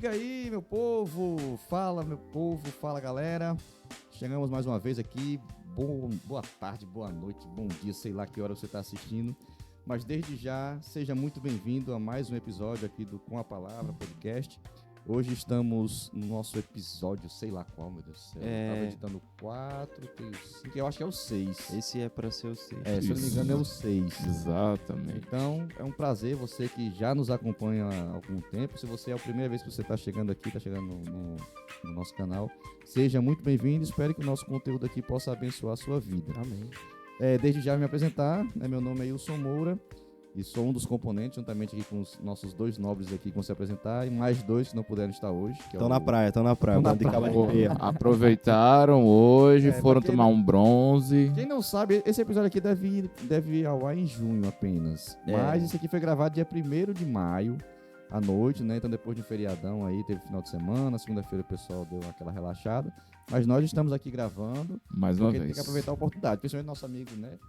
Diga aí, meu povo, fala galera. Chegamos mais uma vez aqui. Boa tarde, boa noite, bom dia, sei lá que hora você está assistindo. Mas desde já, seja muito bem-vindo a mais um episódio aqui do Com a Palavra Podcast. Hoje estamos no nosso episódio, sei lá qual, meu Deus do céu. Eu tava editando 4, tem 5, eu acho que é o 6. Esse é para ser o 6. Se eu não me engano é o 6. Exatamente. Então, é um prazer, você que já nos acompanha há algum tempo. Se você é a primeira vez que você está chegando aqui, está chegando no nosso canal, seja muito bem-vindo. Espero que o nosso conteúdo aqui possa abençoar a sua vida. Amém. Desde já me apresentar, meu nome é Wilson Moura e sou um dos componentes, juntamente aqui com os nossos dois nobres aqui que vão se apresentar e mais dois que não puderam estar hoje. Estão na praia. Aproveitaram hoje, foram tomar um bronze. Quem não sabe, esse episódio aqui deve ir ao ar em junho apenas. Mas esse aqui foi gravado dia 1º de maio, à noite, né? Então depois de um feriadão aí, teve final de semana, segunda-feira o pessoal deu aquela relaxada. Mas nós estamos aqui gravando. Mais uma vez. Tem que aproveitar a oportunidade, principalmente nosso amigo, né?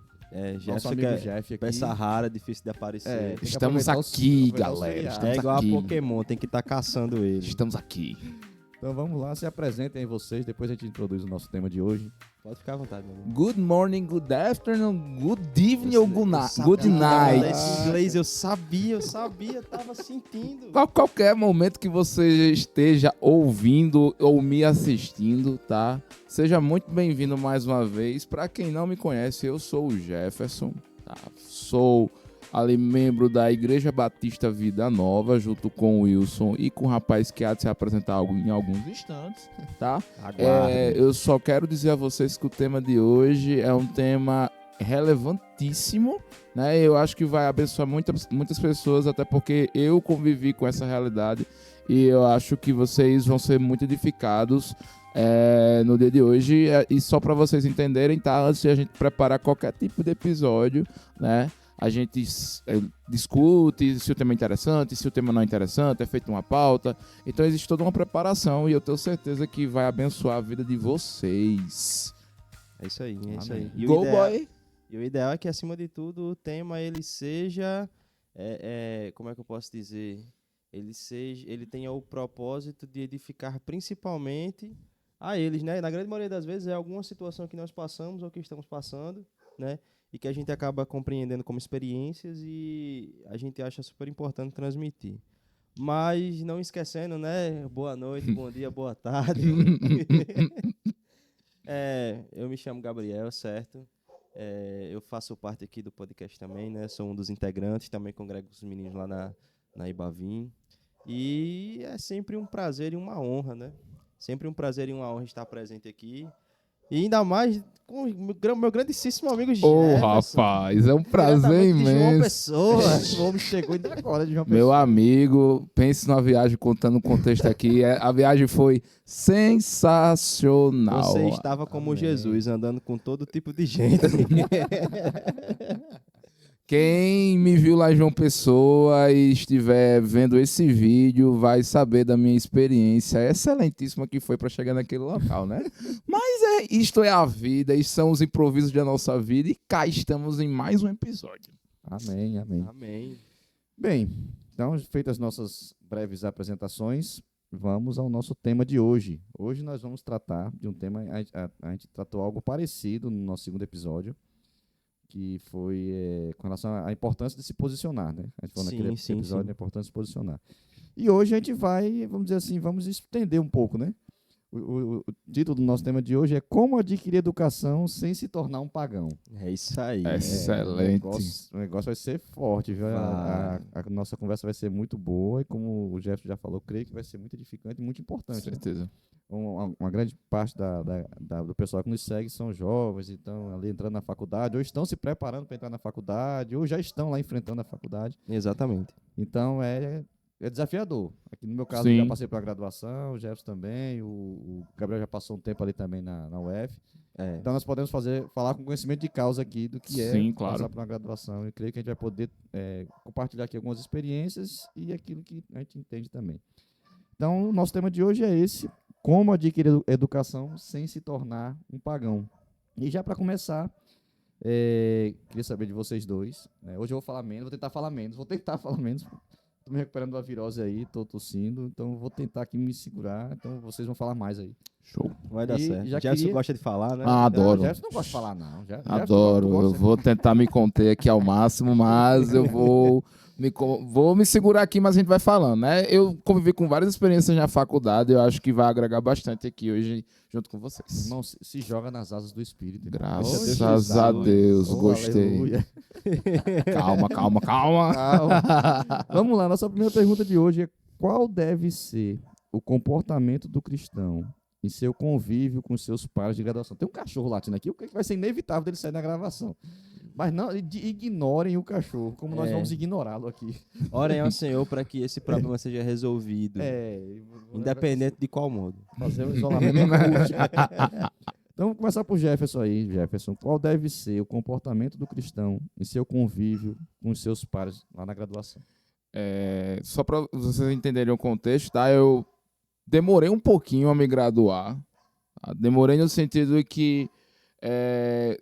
Nosso amigo amigo Jeff aqui. peça rara, difícil de aparecer. Estamos aqui, galera. É igual a Pokémon, tem que estar caçando ele. Estamos aqui. Então vamos lá, se apresentem aí vocês, depois a gente introduz o nosso tema de hoje. Pode ficar à vontade, meu amigo. Good morning, good afternoon, good evening ou good night. Esse inglês eu sabia, tava sentindo. Qualquer momento que você esteja ouvindo ou me assistindo, tá? Seja muito bem-vindo mais uma vez. Para quem não me conhece, eu sou o Jefferson, tá? Sou ali membro da Igreja Batista Vida Nova, junto com o Wilson e com o rapaz que há de se apresentar em alguns instantes, tá? Eu só quero dizer a vocês que o tema de hoje é um tema relevantíssimo, né? Eu acho que vai abençoar muitas pessoas, até porque eu convivi com essa realidade e eu acho que vocês vão ser muito edificados no dia de hoje. E só para vocês entenderem, tá? Antes de a gente preparar qualquer tipo de episódio, né? A gente discute se o tema é interessante, se o tema não é interessante, é feita uma pauta. Então existe toda uma preparação e eu tenho certeza que vai abençoar a vida de vocês. É isso aí, é isso Amém. aí. Boy! E o ideal é que, acima de tudo, o tema ele seja, como é que eu posso dizer? Ele tenha o propósito de edificar principalmente a eles, né? Na grande maioria das vezes é alguma situação que nós passamos ou que estamos passando, né? E que a gente acaba compreendendo como experiências e a gente acha super importante transmitir. Mas não esquecendo, né? Boa noite, bom dia, boa tarde. Eu me chamo Gabriel, certo? Eu faço parte aqui do podcast também, né? Sou um dos integrantes, também congrego os meninos lá na Ibavim. E é sempre um prazer e uma honra, né? Sempre um prazer e uma honra estar presente aqui. E ainda mais com o meu grandíssimo amigo Jefferson. Rapaz, é um prazer De João imenso. Pessoa. O homem chegou ainda agora de João Pessoa. Meu amigo, pense numa viagem, contando o contexto aqui. A viagem foi sensacional. Você estava como Amém. Jesus, andando com todo tipo de gente. Quem me viu lá em João Pessoa e estiver vendo esse vídeo vai saber da minha experiência excelentíssima que foi para chegar naquele local, né? Mas isto é a vida, e são os improvisos da nossa vida, e cá estamos em mais um episódio. Amém, amém. Amém. Bem, então, feitas as nossas breves apresentações, vamos ao nosso tema de hoje. Hoje nós vamos tratar de um tema, a gente tratou algo parecido no nosso segundo episódio, que foi com relação à importância de se posicionar, né? A gente falou naquele episódio da importância de se posicionar. E hoje a gente vai, vamos dizer assim, vamos estender um pouco, né? O título do nosso tema de hoje é Como Adquirir Educação Sem Se Tornar um Pagão. É isso aí. Excelente. O negócio vai ser forte, viu? A nossa conversa vai ser muito boa e, como o Jeff já falou, creio que vai ser muito edificante e muito importante. Com certeza. Né? Uma grande parte do pessoal que nos segue são jovens, então ali entrando na faculdade, ou estão se preparando para entrar na faculdade, ou já estão lá enfrentando a faculdade. Exatamente. Então é desafiador. Aqui no meu caso, Sim. eu já passei pela graduação, o Jefferson também, o Gabriel já passou um tempo ali também na UF. Então nós podemos falar com conhecimento de causa aqui do que Sim, é claro. passar por uma graduação. E creio que a gente vai poder compartilhar aqui algumas experiências e aquilo que a gente entende também. Então, o nosso tema de hoje é esse: como adquirir educação sem se tornar um pagão. E já para começar, queria saber de vocês dois. Né? Hoje eu vou falar menos, vou tentar falar menos, Tô me recuperando da virose aí, tô tossindo, então vou tentar aqui me segurar, então vocês vão falar mais aí. Show. Vai dar E certo. já Jefferson queria- gosta de falar, né? Ah, adoro. Jefferson não gosta de falar, não. Jefferson, Adoro. tu Eu gosta? vou tentar me conter aqui ao máximo, mas eu vou me segurar aqui, mas a gente vai falando, né? Eu convivi com várias experiências na faculdade, eu acho que vai agregar bastante aqui hoje junto com vocês. Irmão, se joga nas asas do Espírito. irmão. Graças Deus a Jesus. Deus, Oh, gostei. aleluia. Calma. Calma. Vamos lá, nossa primeira pergunta de hoje é: qual deve ser o comportamento do cristão em seu convívio com seus pares de graduação? Tem um cachorro latindo aqui, o que vai ser inevitável dele sair na gravação. Mas não, ignorem o cachorro, como nós É. vamos ignorá-lo aqui. Orem ao Senhor para que esse problema seja resolvido. Independente de qual modo. Fazer um isolamento acústico. Então, vamos começar por Jefferson aí, Jefferson. Qual deve ser o comportamento do cristão em seu convívio com os seus pares lá na graduação? Só para vocês entenderem o contexto, tá? Eu demorei um pouquinho a me graduar. Tá? Demorei no sentido de que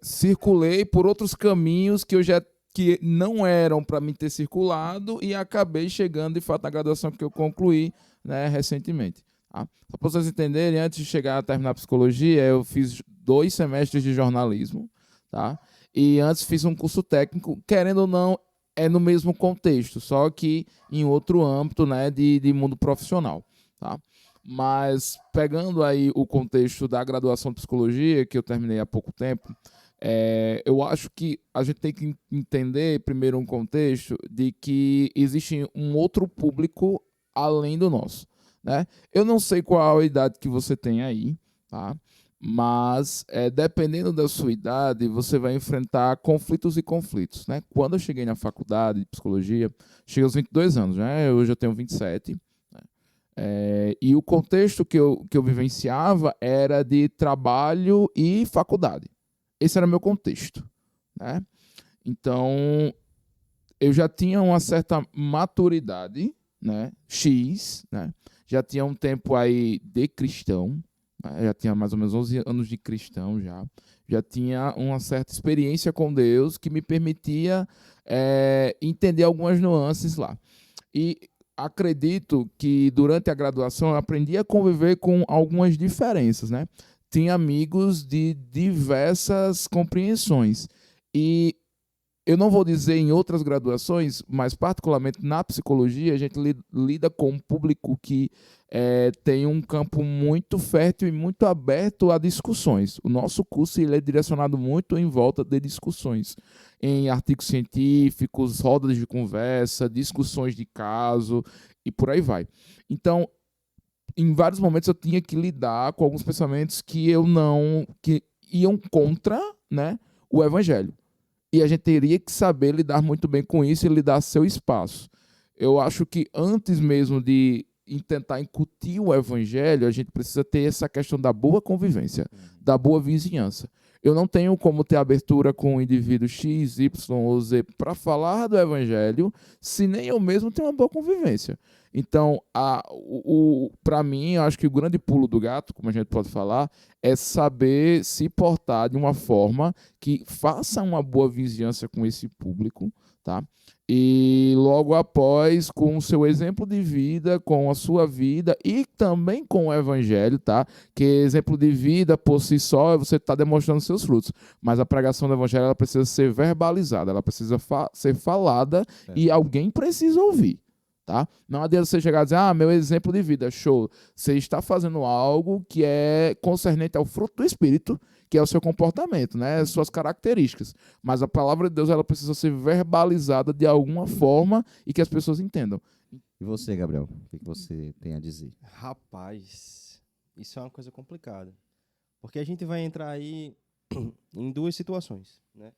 circulei por outros caminhos que não eram para mim ter circulado e acabei chegando de fato na graduação que eu concluí, né, recentemente. Tá? Só para vocês entenderem, antes de chegar a terminar a psicologia, eu fiz 2 semestres de jornalismo, tá? E antes fiz um curso técnico, querendo ou não, é no mesmo contexto, só que em outro âmbito, né, de mundo profissional, tá? Mas pegando aí o contexto da graduação de psicologia, que eu terminei há pouco tempo, eu acho que a gente tem que entender primeiro um contexto de que existe um outro público além do nosso, né? Eu não sei qual a idade que você tem aí, tá? Mas dependendo da sua idade, você vai enfrentar conflitos e conflitos, né? Quando eu cheguei na faculdade de psicologia, cheguei aos 22 anos, né? Hoje eu tenho 27. E o contexto que eu vivenciava era de trabalho e faculdade. Esse era o meu contexto, né? Então, eu já tinha uma certa maturidade, né? X, né? Já tinha um tempo aí de cristão, né? Já tinha mais ou menos 11 anos de cristão já. Já tinha uma certa experiência com Deus que me permitia entender algumas nuances lá. E acredito que durante a graduação eu aprendi a conviver com algumas diferenças, né? Tinha amigos de diversas compreensões. E eu não vou dizer em outras graduações, mas particularmente na psicologia, a gente lida com um público que tem um campo muito fértil e muito aberto a discussões. O nosso curso ele é direcionado muito em volta de discussões, em artigos científicos, rodas de conversa, discussões de caso e por aí vai. Então, em vários momentos eu tinha que lidar com alguns pensamentos que iam contra, né, o evangelho. E a gente teria que saber lidar muito bem com isso e lidar seu espaço. Eu acho que antes mesmo de tentar incutir o evangelho, a gente precisa ter essa questão da boa convivência, da boa vizinhança. Eu não tenho como ter abertura com o indivíduo X, Y ou Z para falar do evangelho se nem eu mesmo tenho uma boa convivência. Então, para mim, eu acho que o grande pulo do gato, como a gente pode falar, é saber se portar de uma forma que faça uma boa vizinhança com esse público, tá? E logo após, com o seu exemplo de vida, com a sua vida e também com o evangelho, tá? Que exemplo de vida por si só, você está demonstrando seus frutos. Mas a pregação do evangelho ela precisa ser verbalizada, ela precisa ser falada e alguém precisa ouvir. Tá? Não adianta você chegar e dizer, meu exemplo de vida, show. Você está fazendo algo que é concernente ao fruto do Espírito, que é o seu comportamento, né? Suas características. Mas a palavra de Deus ela precisa ser verbalizada de alguma forma e que as pessoas entendam. E você, Gabriel? O que você tem a dizer? Rapaz, isso é uma coisa complicada. Porque a gente vai entrar aí em 2 situações, né?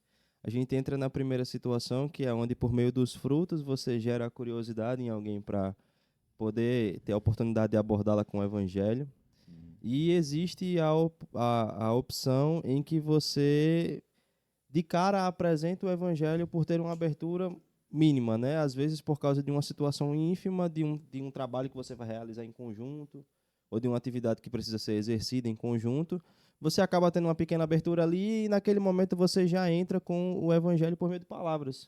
A gente entra na primeira situação, que é onde, por meio dos frutos, você gera a curiosidade em alguém para poder ter a oportunidade de abordá-la com o evangelho. E existe a opção em que você, de cara, apresenta o evangelho por ter uma abertura mínima, né? Às vezes por causa de uma situação ínfima, de um trabalho que você vai realizar em conjunto, ou de uma atividade que precisa ser exercida em conjunto. Você acaba tendo uma pequena abertura ali e naquele momento você já entra com o evangelho por meio de palavras.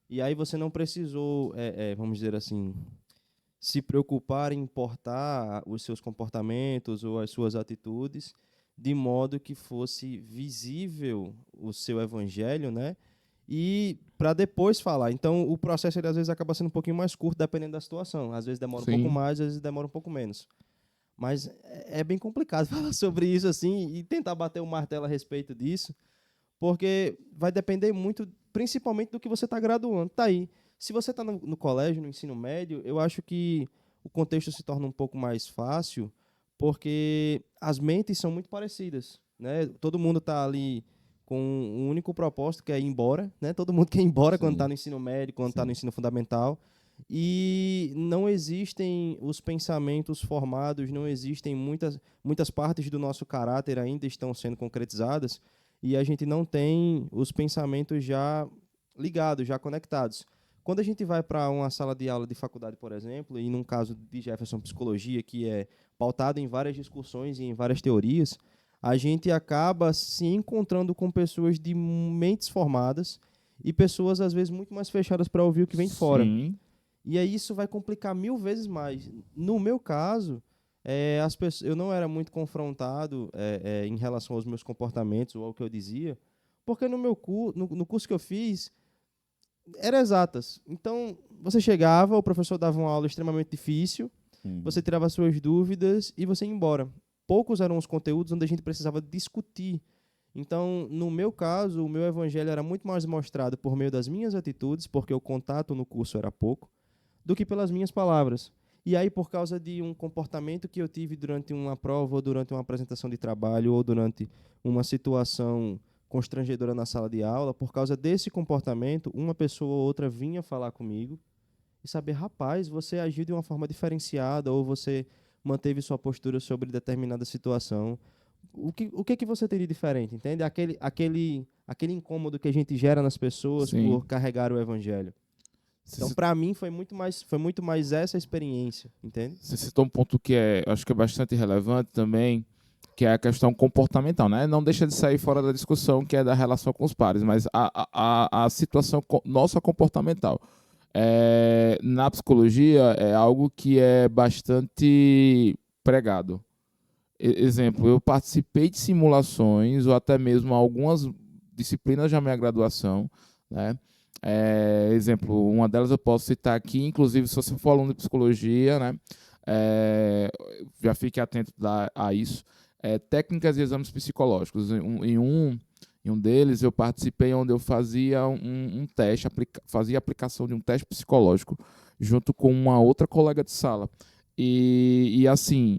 E aí você não precisou, vamos dizer assim, se preocupar em importar os seus comportamentos ou as suas atitudes de modo que fosse visível o seu evangelho, né? E para depois falar. Então, o processo ele, às vezes acaba sendo um pouquinho mais curto, dependendo da situação. Às vezes demora um pouco Sim. mais, às vezes demora um pouco menos. Mas é bem complicado falar sobre isso assim e tentar bater o martelo a respeito disso, porque vai depender muito, principalmente do que você está graduando. Tá aí. Se você está no colégio, no ensino médio, eu acho que o contexto se torna um pouco mais fácil, porque as mentes são muito parecidas, né? Todo mundo está ali com um único propósito, que é ir embora, né? Todo mundo quer ir embora quando Sim. está no ensino médio, quando está Sim. no ensino fundamental. E não existem os pensamentos formados, não existem muitas partes do nosso caráter ainda estão sendo concretizadas e a gente não tem os pensamentos já ligados, já conectados. Quando a gente vai para uma sala de aula de faculdade, por exemplo, e num caso de Jefferson Psicologia, que é pautado em várias discussões e em várias teorias, a gente acaba se encontrando com pessoas de mentes formadas e pessoas, às vezes, muito mais fechadas para ouvir o que vem de fora. Sim. E aí isso vai complicar 1000 vezes mais. No meu caso, eu não era muito confrontado em relação aos meus comportamentos ou ao que eu dizia, porque no curso que eu fiz, era exatas. Então, você chegava, o professor dava uma aula extremamente difícil, você tirava suas dúvidas e você ia embora. Poucos eram os conteúdos onde a gente precisava discutir. Então, no meu caso, o meu evangelho era muito mais mostrado por meio das minhas atitudes, porque o contato no curso era pouco, do que pelas minhas palavras. E aí, por causa de um comportamento que eu tive durante uma prova, ou durante uma apresentação de trabalho, ou durante uma situação constrangedora na sala de aula, por causa desse comportamento, uma pessoa ou outra vinha falar comigo e saber, rapaz, você agiu de uma forma diferenciada, ou você manteve sua postura sobre determinada situação. O que você teria diferente, entende? Aquele incômodo que a gente gera nas pessoas Sim. por carregar o evangelho. Então, para mim, foi muito mais essa experiência, entende? Você citou um ponto que acho que é bastante relevante também, que é a questão comportamental, né? Não deixa de sair fora da discussão, que é da relação com os pares, mas a situação nossa comportamental. Na psicologia é algo que é bastante pregado. Exemplo, eu participei de simulações ou até mesmo algumas disciplinas da minha graduação, né? Exemplo, uma delas eu posso citar aqui, inclusive se você for aluno de psicologia, né? Já fique atento a isso. Técnicas e exames psicológicos. Em um deles eu participei onde eu fazia um teste, fazia a aplicação de um teste psicológico junto com uma outra colega de sala. E assim,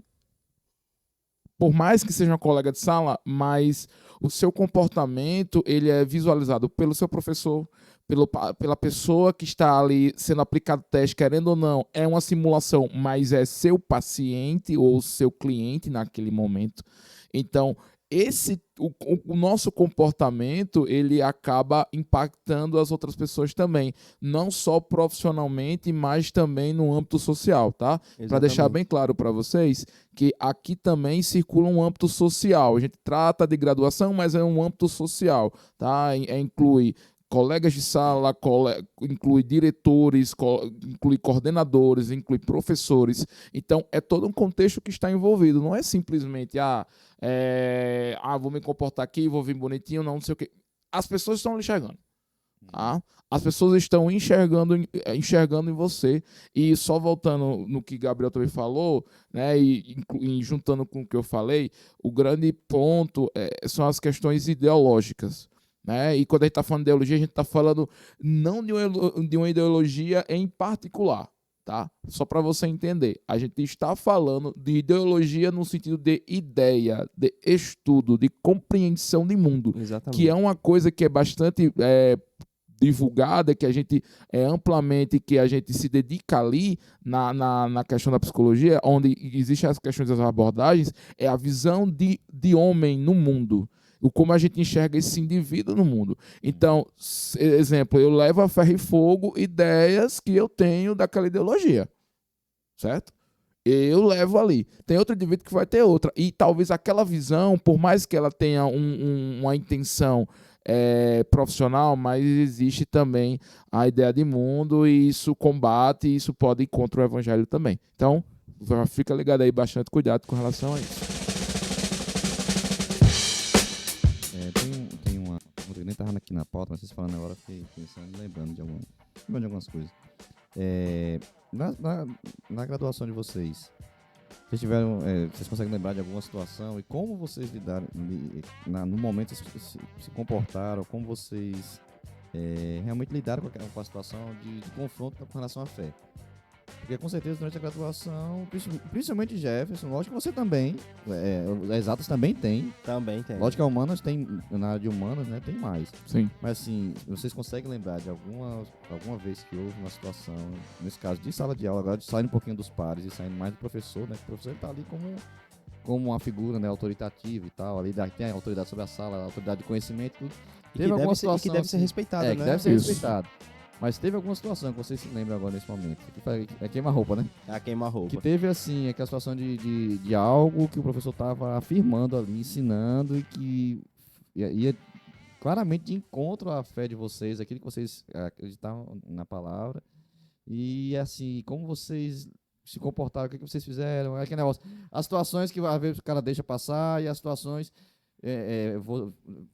por mais que seja uma colega de sala, mas o seu comportamento ele é visualizado pelo seu professor, pela pessoa que está ali sendo aplicado o teste, querendo ou não, é uma simulação, mas é seu paciente ou seu cliente naquele momento. Então, o nosso comportamento ele acaba impactando as outras pessoas também, não só profissionalmente, mas também no âmbito social, tá? Para deixar bem claro para vocês que aqui também circula um âmbito social. A gente trata de graduação, mas é um âmbito social, tá? Inclui colegas de sala, inclui diretores, inclui coordenadores, inclui professores. Então, é todo um contexto que está envolvido. Não é simplesmente, vou me comportar aqui, vou vir bonitinho, não sei o quê. As pessoas estão enxergando. Tá? As pessoas estão enxergando em você. E só voltando no que Gabriel também falou, né, e juntando com o que eu falei, o grande ponto são as questões ideológicas. Né? E quando a gente está falando de ideologia, a gente está falando não de uma ideologia em particular, tá? Só para você entender. A gente está falando de ideologia no sentido de ideia, de estudo, de compreensão de mundo. Exatamente. Que é uma coisa que é bastante divulgada, que a gente amplamente, que a gente se dedica ali na questão da psicologia, onde existem as questões das abordagens, é a visão de homem no mundo. Como a gente enxerga esse indivíduo no mundo. Então, exemplo, eu levo a ferro e fogo ideias que eu tenho daquela ideologia, certo? Eu levo ali. Tem outro indivíduo que vai ter outra. E talvez aquela visão, por mais que ela tenha uma intenção profissional, mas existe também a ideia de mundo e isso combate e isso pode ir contra o evangelho também. Então, fica ligado aí, bastante cuidado com relação a isso. Tem uma... Eu nem estava aqui na pauta, mas vocês falando agora, eu fiquei pensando e lembrando de algumas coisas. Na graduação de vocês, vocês conseguem lembrar de alguma situação e como vocês lidaram, no momento se comportaram, como vocês realmente lidaram com a situação de confronto com relação à fé? Porque com certeza durante a graduação, principalmente Jefferson, lógico que você também, exatas também tem. Também tem. Lógico que a humanas tem, na área de humanas, né, tem mais. Sim. Mas assim, vocês conseguem lembrar de alguma vez que houve uma situação, nesse caso de sala de aula, agora saindo um pouquinho dos pares e saindo mais do professor, né? Que o professor está ali como uma figura, né, autoritativa e tal, ali tem a autoridade sobre a sala, a autoridade de conhecimento, tudo. E que deve ser respeitada, né? Que deve ser Isso. respeitado. Mas teve alguma situação que vocês se lembram agora nesse momento? É queima-roupa, né? A queima-roupa. Que teve, assim, aquela situação de algo que o professor estava afirmando ali, ensinando e que ia claramente de encontro à fé de vocês, aquilo que vocês acreditavam na palavra. E, assim, como vocês se comportaram, o que vocês fizeram, aquele negócio. As situações que às vezes o cara deixa passar e as situações...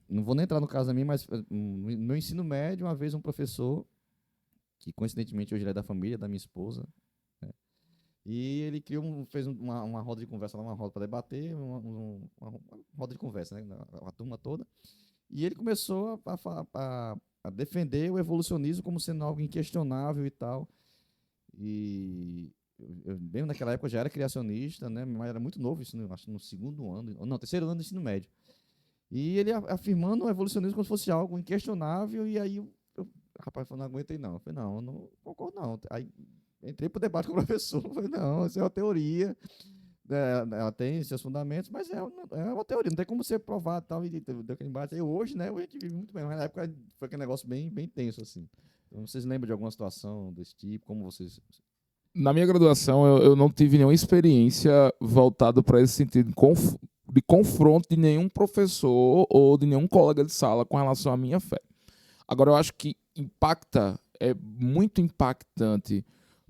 não vou nem entrar no caso da minha, mas no ensino médio, uma vez um professor, que coincidentemente hoje ele é da família da minha esposa, né? E ele fez uma roda de conversa, uma roda para debater, uma roda de conversa, né, a turma toda, e ele começou a defender o evolucionismo como sendo algo inquestionável e tal, e eu mesmo naquela época já era criacionista, né, mas era muito novo, isso, acho que no terceiro ano do ensino médio, e ele afirmando o evolucionismo como se fosse algo inquestionável, e aí rapaz, eu não aguentei não. Eu falei, não, eu não concordo não. Aí entrei pro debate com o professor. Eu falei, não, isso é uma teoria. Ela tem seus fundamentos, mas é uma teoria. Não tem como ser provado e tal. E deu aquele embate. Aí hoje, né, a gente vive muito bem. Mas na época foi aquele negócio bem, bem tenso, assim. Então, vocês lembram de alguma situação desse tipo? Como vocês... Na minha graduação, eu não tive nenhuma experiência voltada para esse sentido de confronto de nenhum professor ou de nenhum colega de sala com relação à minha fé. Agora, eu acho que é muito impactante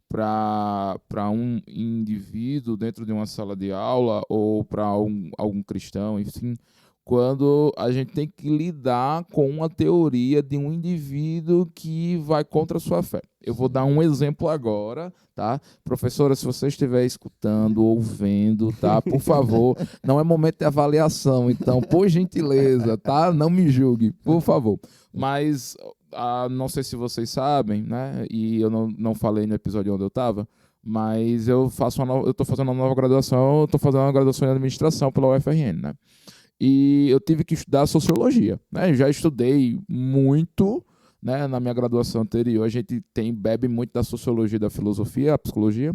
para um indivíduo dentro de uma sala de aula ou para algum cristão, enfim, quando a gente tem que lidar com uma teoria de um indivíduo que vai contra a sua fé. Eu vou dar um exemplo agora, tá? Professora, se você estiver escutando, ouvindo, tá? Por favor, não é momento de avaliação, então, por gentileza, tá? Não me julgue, por favor. Mas... não sei se vocês sabem, né? E eu não falei no episódio onde eu estava, mas eu estou fazendo uma nova graduação, eu estou fazendo uma graduação em administração pela UFRN, né? E eu tive que estudar sociologia, né? Eu já estudei muito, né? Na minha graduação anterior, a gente bebe muito da sociologia, da filosofia, a psicologia,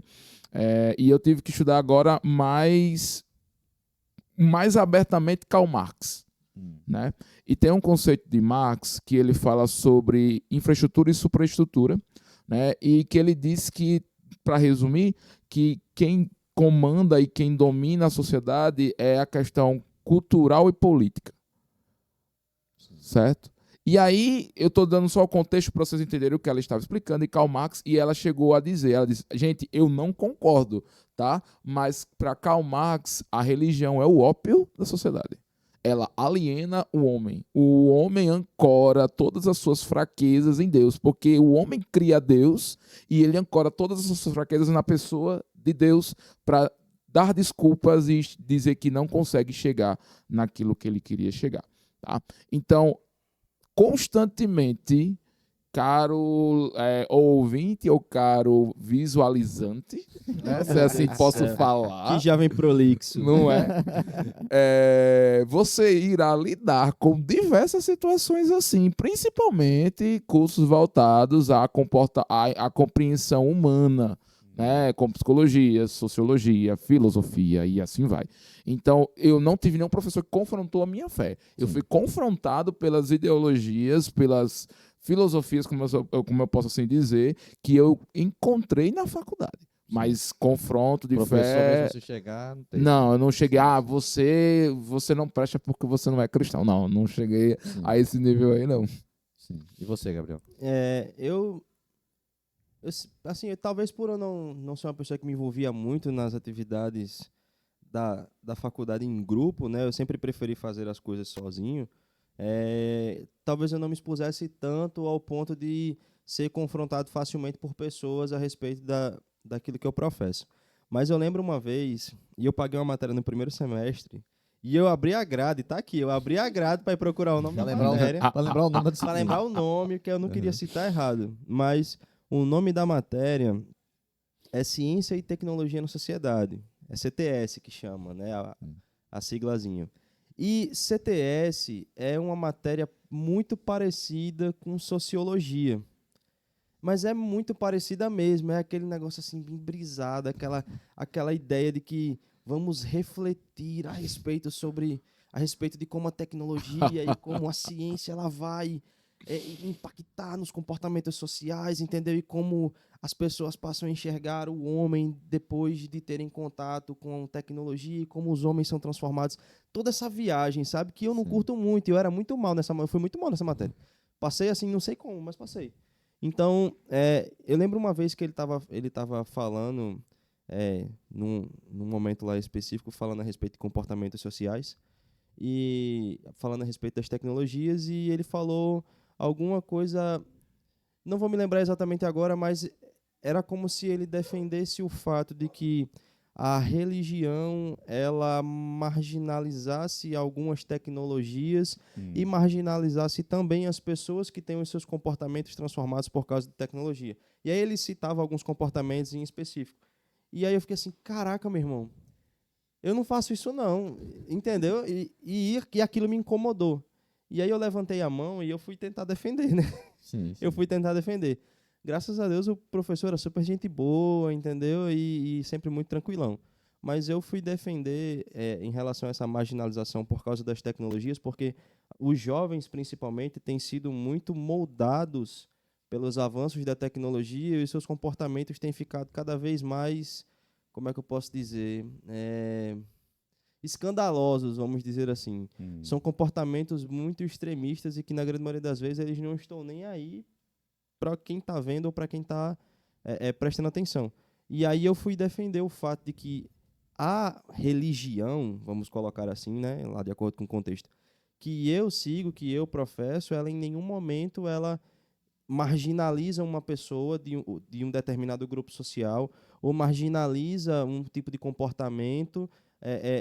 e eu tive que estudar agora mais abertamente Karl Marx. Né? E tem um conceito de Marx que ele fala sobre infraestrutura e supraestrutura, né? E que ele diz que, para resumir, que quem comanda e quem domina a sociedade é a questão cultural e política. Certo? E aí, eu estou dando só o contexto para vocês entenderem o que ela estava explicando, e Karl Marx, e ela chegou a dizer, ela disse, gente, eu não concordo, tá? Mas para Karl Marx, a religião é o ópio da sociedade. Ela aliena o homem. O homem ancora todas as suas fraquezas em Deus, porque o homem cria Deus e ele ancora todas as suas fraquezas na pessoa de Deus para dar desculpas e dizer que não consegue chegar naquilo que ele queria chegar. Tá? Então, constantemente, caro ouvinte ou caro visualizante, né? Se assim posso falar. Que jovem prolixo. Não é? Você irá lidar com diversas situações assim, principalmente cursos voltados à compreensão humana, né? Com psicologia, sociologia, filosofia e assim vai. Então, eu não tive nenhum professor que confrontou a minha fé. Eu fui confrontado pelas ideologias, pelas filosofias, como eu posso assim dizer, que eu encontrei na faculdade. mais confronto de Professor, fé. mesmo você chegar, não tem. Não, eu não cheguei, você não presta porque você não é cristão. Não cheguei Sim, a esse nível aí, não. sim. E você, Gabriel? Assim, talvez por eu não ser uma pessoa que me envolvia muito nas atividades da faculdade em grupo, né? Eu sempre preferi fazer as coisas sozinho. Talvez eu não me expusesse tanto ao ponto de ser confrontado facilmente por pessoas a respeito daquilo que eu professo. Mas eu lembro uma vez, e eu paguei uma matéria no primeiro semestre, e eu abri a grade, tá aqui, eu abri a grade para procurar o nome da matéria, Pra lembrar o nome da para disciplina. lembrar o nome, que eu não queria citar errado. Mas o nome da matéria é Ciência e Tecnologia na Sociedade. É CTS que chama, né? A siglazinha. E CTS é uma matéria muito parecida com sociologia. Mas é muito parecida mesmo. É aquele negócio assim, bem brisado, aquela ideia de que vamos refletir a respeito de como a tecnologia e como a ciência ela vai impactar nos comportamentos sociais, entendeu? E como as pessoas passam a enxergar o homem depois de terem contato com tecnologia e como os homens são transformados. Toda essa viagem, sabe? Que eu não Sim. curto muito. Eu era muito mal eu fui muito mal nessa matéria. Passei assim, não sei como, mas passei. Então, eu lembro uma vez que ele tava falando, num momento lá específico, falando a respeito de comportamentos sociais e falando a respeito das tecnologias, e ele falou alguma coisa, não vou me lembrar exatamente agora, mas era como se ele defendesse o fato de que a religião ela marginalizasse algumas tecnologias e marginalizasse também as pessoas que têm os seus comportamentos transformados por causa de tecnologia. E aí ele citava alguns comportamentos em específico. E aí eu fiquei assim, caraca, meu irmão, eu não faço isso não, entendeu? E aquilo me incomodou. E aí eu levantei a mão e eu fui tentar defender, né? Sim, sim. Eu fui tentar defender. Graças a Deus o professor era super gente boa, entendeu? E sempre muito tranquilão. Mas eu fui defender em relação a essa marginalização por causa das tecnologias, porque os jovens, principalmente, têm sido muito moldados pelos avanços da tecnologia e seus comportamentos têm ficado cada vez mais, como é que eu posso dizer, escandalosos, vamos dizer assim. São comportamentos muito extremistas e que, na grande maioria das vezes, eles não estão nem aí para quem está vendo ou para quem está prestando atenção. E aí eu fui defender o fato de que a religião, vamos colocar assim, né, lá de acordo com o contexto, que eu sigo, que eu professo, ela em nenhum momento ela marginaliza uma pessoa de um determinado grupo social ou marginaliza um tipo de comportamento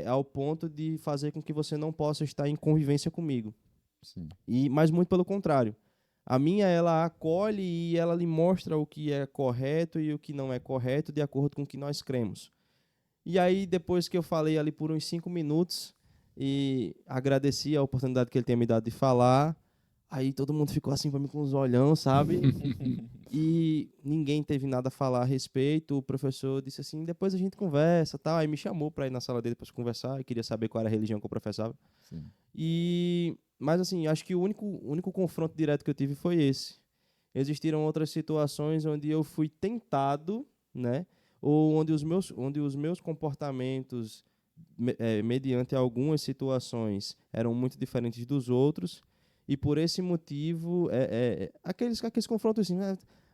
ao ponto de fazer com que você não possa estar em convivência comigo. Sim. Mas muito pelo contrário. A minha, ela acolhe e ela lhe mostra o que é correto e o que não é correto de acordo com o que nós cremos. E aí, depois que eu falei ali por uns 5 minutos e agradeci a oportunidade que ele tinha me dado de falar, aí todo mundo ficou assim para mim com os olhão, sabe? E ninguém teve nada a falar a respeito. O professor disse assim, depois a gente conversa, tal. Aí me chamou para ir na sala dele para conversar. Eu queria saber qual era a religião que eu professava. Sim. Mas assim, acho que o único confronto direto que eu tive foi esse. Existiram outras situações onde eu fui tentado, né? Ou onde os meus comportamentos, mediante algumas situações, eram muito diferentes dos outros. E por esse motivo, aqueles confrontos assim,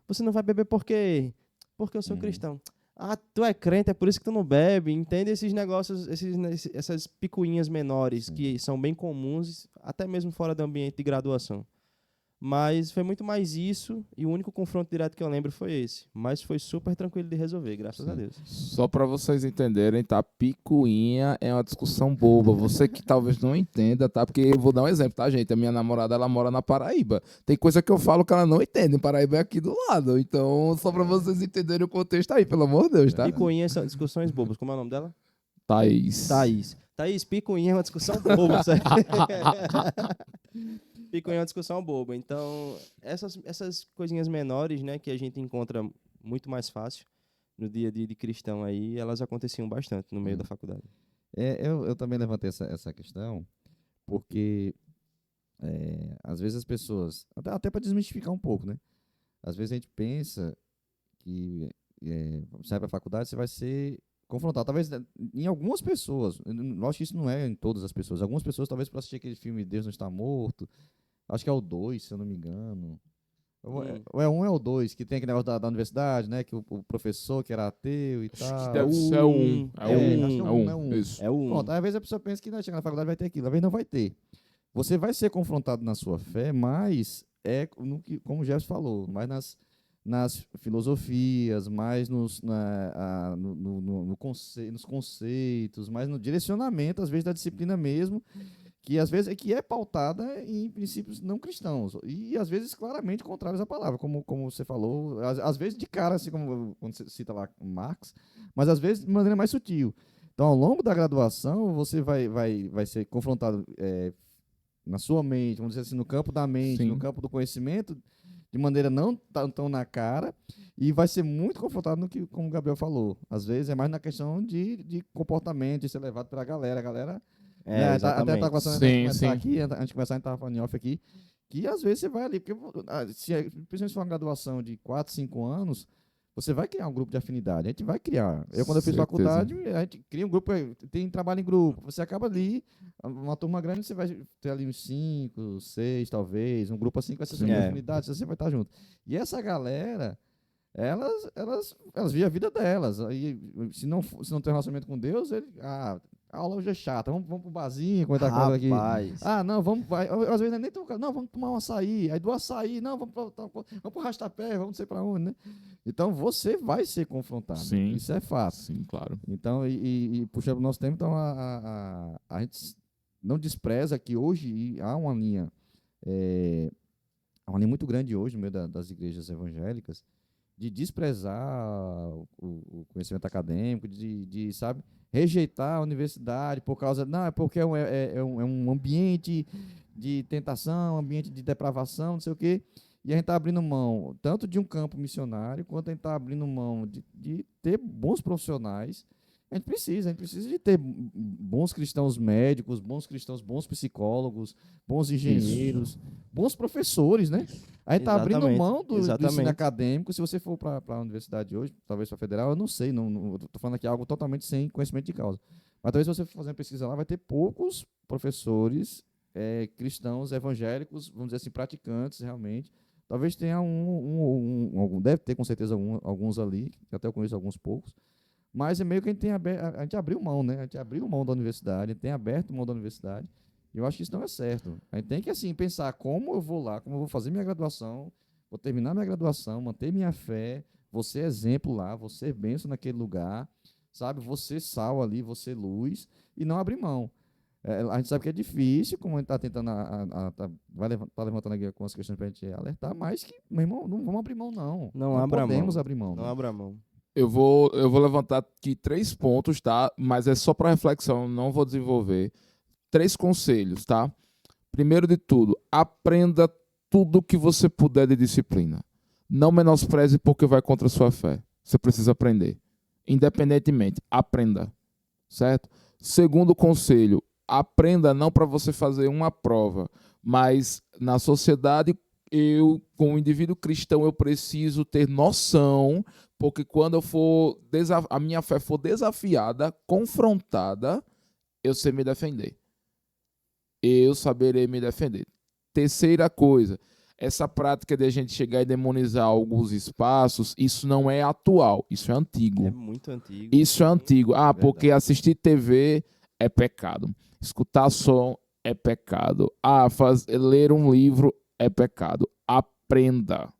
você não vai beber por quê? Porque eu sou cristão. Ah, tu é crente, é por isso que tu não bebe. Entende esses negócios, essas picuinhas menores que são bem comuns, até mesmo fora do ambiente de graduação. Mas foi muito mais isso, e o único confronto direto que eu lembro foi esse. Mas foi super tranquilo de resolver, graças a Deus. Só para vocês entenderem, tá? Picuinha é uma discussão boba. Você que talvez não entenda, tá? Porque eu vou dar um exemplo, tá, gente? A minha namorada, ela mora na Paraíba. Tem coisa que eu falo que ela não entende. Paraíba é aqui do lado. Então, só para vocês entenderem o contexto aí, pelo amor de Deus, tá? Picuinha são discussões bobas. Como é o nome dela? Thaís. Thaís, picuinha é uma discussão boba, certo? Picuinha é uma discussão boba. Então, essas coisinhas menores, né, que a gente encontra muito mais fácil no dia a dia de cristão aí, elas aconteciam bastante no meio da faculdade. Eu também levantei essa questão porque às vezes as pessoas, até para desmistificar um pouco, né? Às vezes a gente pensa que sai para a faculdade, você vai ser confrontado. Talvez em algumas pessoas, lógico que isso não é em todas as pessoas, algumas pessoas talvez para assistir aquele filme Deus Não Está Morto, acho que é o 2, se eu não me engano. Ou é um é o 2, que tem aquele negócio da universidade, né? Que o professor que era ateu e Acho que tal. deve ser o 1. acho que é um, é É um. Isso. É o 1. Pronto, às vezes a pessoa pensa que chega na faculdade vai ter aquilo, às vezes não vai ter. Você vai ser confrontado na sua fé, mas como o Jefferson falou, mais nas filosofias, mais nos conceitos, mais no direcionamento, às vezes, da disciplina mesmo, que às vezes que é pautada em princípios não cristãos e às vezes claramente contrários à palavra, como você falou, às vezes de cara, assim como quando você cita lá Marx, mas às vezes de maneira mais sutil. Então, ao longo da graduação, você vai ser confrontado na sua mente, vamos dizer assim, no campo da mente, Sim. no campo do conhecimento, de maneira não tão na cara, e vai ser muito confrontado no que, como o Gabriel falou. Às vezes é mais na questão de comportamento, de ser levado pela galera. A galera até Exatamente. tá conversando Sim, antes de começar sim. aqui, antes de começar, a gente estava falando em off aqui, que às vezes você vai ali, porque principalmente se for uma graduação de 4, 5 anos, você vai criar um grupo de afinidade. A gente vai criar. Eu, quando eu fiz Certeza. faculdade, a gente cria um grupo, tem trabalho em grupo. Você acaba ali, uma turma grande, você vai ter ali uns 5, 6, talvez, um grupo assim que vai ser seu grupo de afinidade, você vai estar junto. E essa galera, elas vivem a vida delas. Aí, se não tem relacionamento com Deus, a aula hoje é chata. Vamos pro barzinho, comentar coisa aqui. Rapaz. Não, às vezes nem tão. Não, vamos tomar um açaí. Aí do açaí, não, vamos pro Rastapé, vamos não sei pra onde, né? Então você vai ser confrontado. Sim. Isso é fato. Sim, claro. Então, e puxando o nosso tempo, então a gente não despreza que hoje há uma linha muito grande hoje no meio das igrejas evangélicas de desprezar o conhecimento acadêmico, sabe, rejeitar a universidade por causa, não, é porque é um ambiente de tentação, um ambiente de depravação, não sei o quê, e a gente está abrindo mão tanto de um campo missionário, quanto a gente está abrindo mão de ter bons profissionais. A gente precisa de ter bons cristãos médicos, bons cristãos, bons psicólogos, bons engenheiros, bons professores, né? A gente está abrindo mão do ensino acadêmico. Se você for para a universidade hoje, talvez para a federal, eu não sei, estou falando aqui algo totalmente sem conhecimento de causa. Mas talvez se você for fazer uma pesquisa lá, vai ter poucos professores cristãos evangélicos, vamos dizer assim, praticantes realmente. Talvez tenha deve ter com certeza alguns ali, que até eu conheço alguns poucos. Mas é meio que a gente abriu mão, né? A gente abriu mão da universidade, a gente tem aberto mão da universidade. E eu acho que isso não é certo. A gente tem que, assim, pensar como eu vou lá, como eu vou fazer minha graduação, vou terminar minha graduação, manter minha fé, vou ser exemplo lá, vou ser bênção naquele lugar, sabe? Vou ser sal ali, vou ser luz, e não abrir mão. A gente sabe que é difícil, como a gente está tentando, tá levantando aqui algumas questões para a gente alertar, mas que, meu irmão, não vamos abrir mão, não. Não podemos abrir mão. Não abra mão. Eu vou levantar aqui 3 pontos, tá? Mas é só para reflexão, não vou desenvolver. 3 conselhos, tá? Primeiro de tudo, aprenda tudo que você puder de disciplina. Não menospreze porque vai contra a sua fé. Você precisa aprender. Independentemente, aprenda. Certo? Segundo conselho, aprenda não para você fazer uma prova, mas na sociedade, como indivíduo cristão, eu preciso ter noção, porque quando a minha fé for desafiada, confrontada, eu sei me defender. Eu saberei me defender. Terceira coisa, essa prática de a gente chegar e demonizar alguns espaços, isso não é atual, isso é antigo. É muito antigo. Isso é antigo. Porque assistir TV é pecado. Escutar som é pecado. Ler um livro é pecado. Aprenda.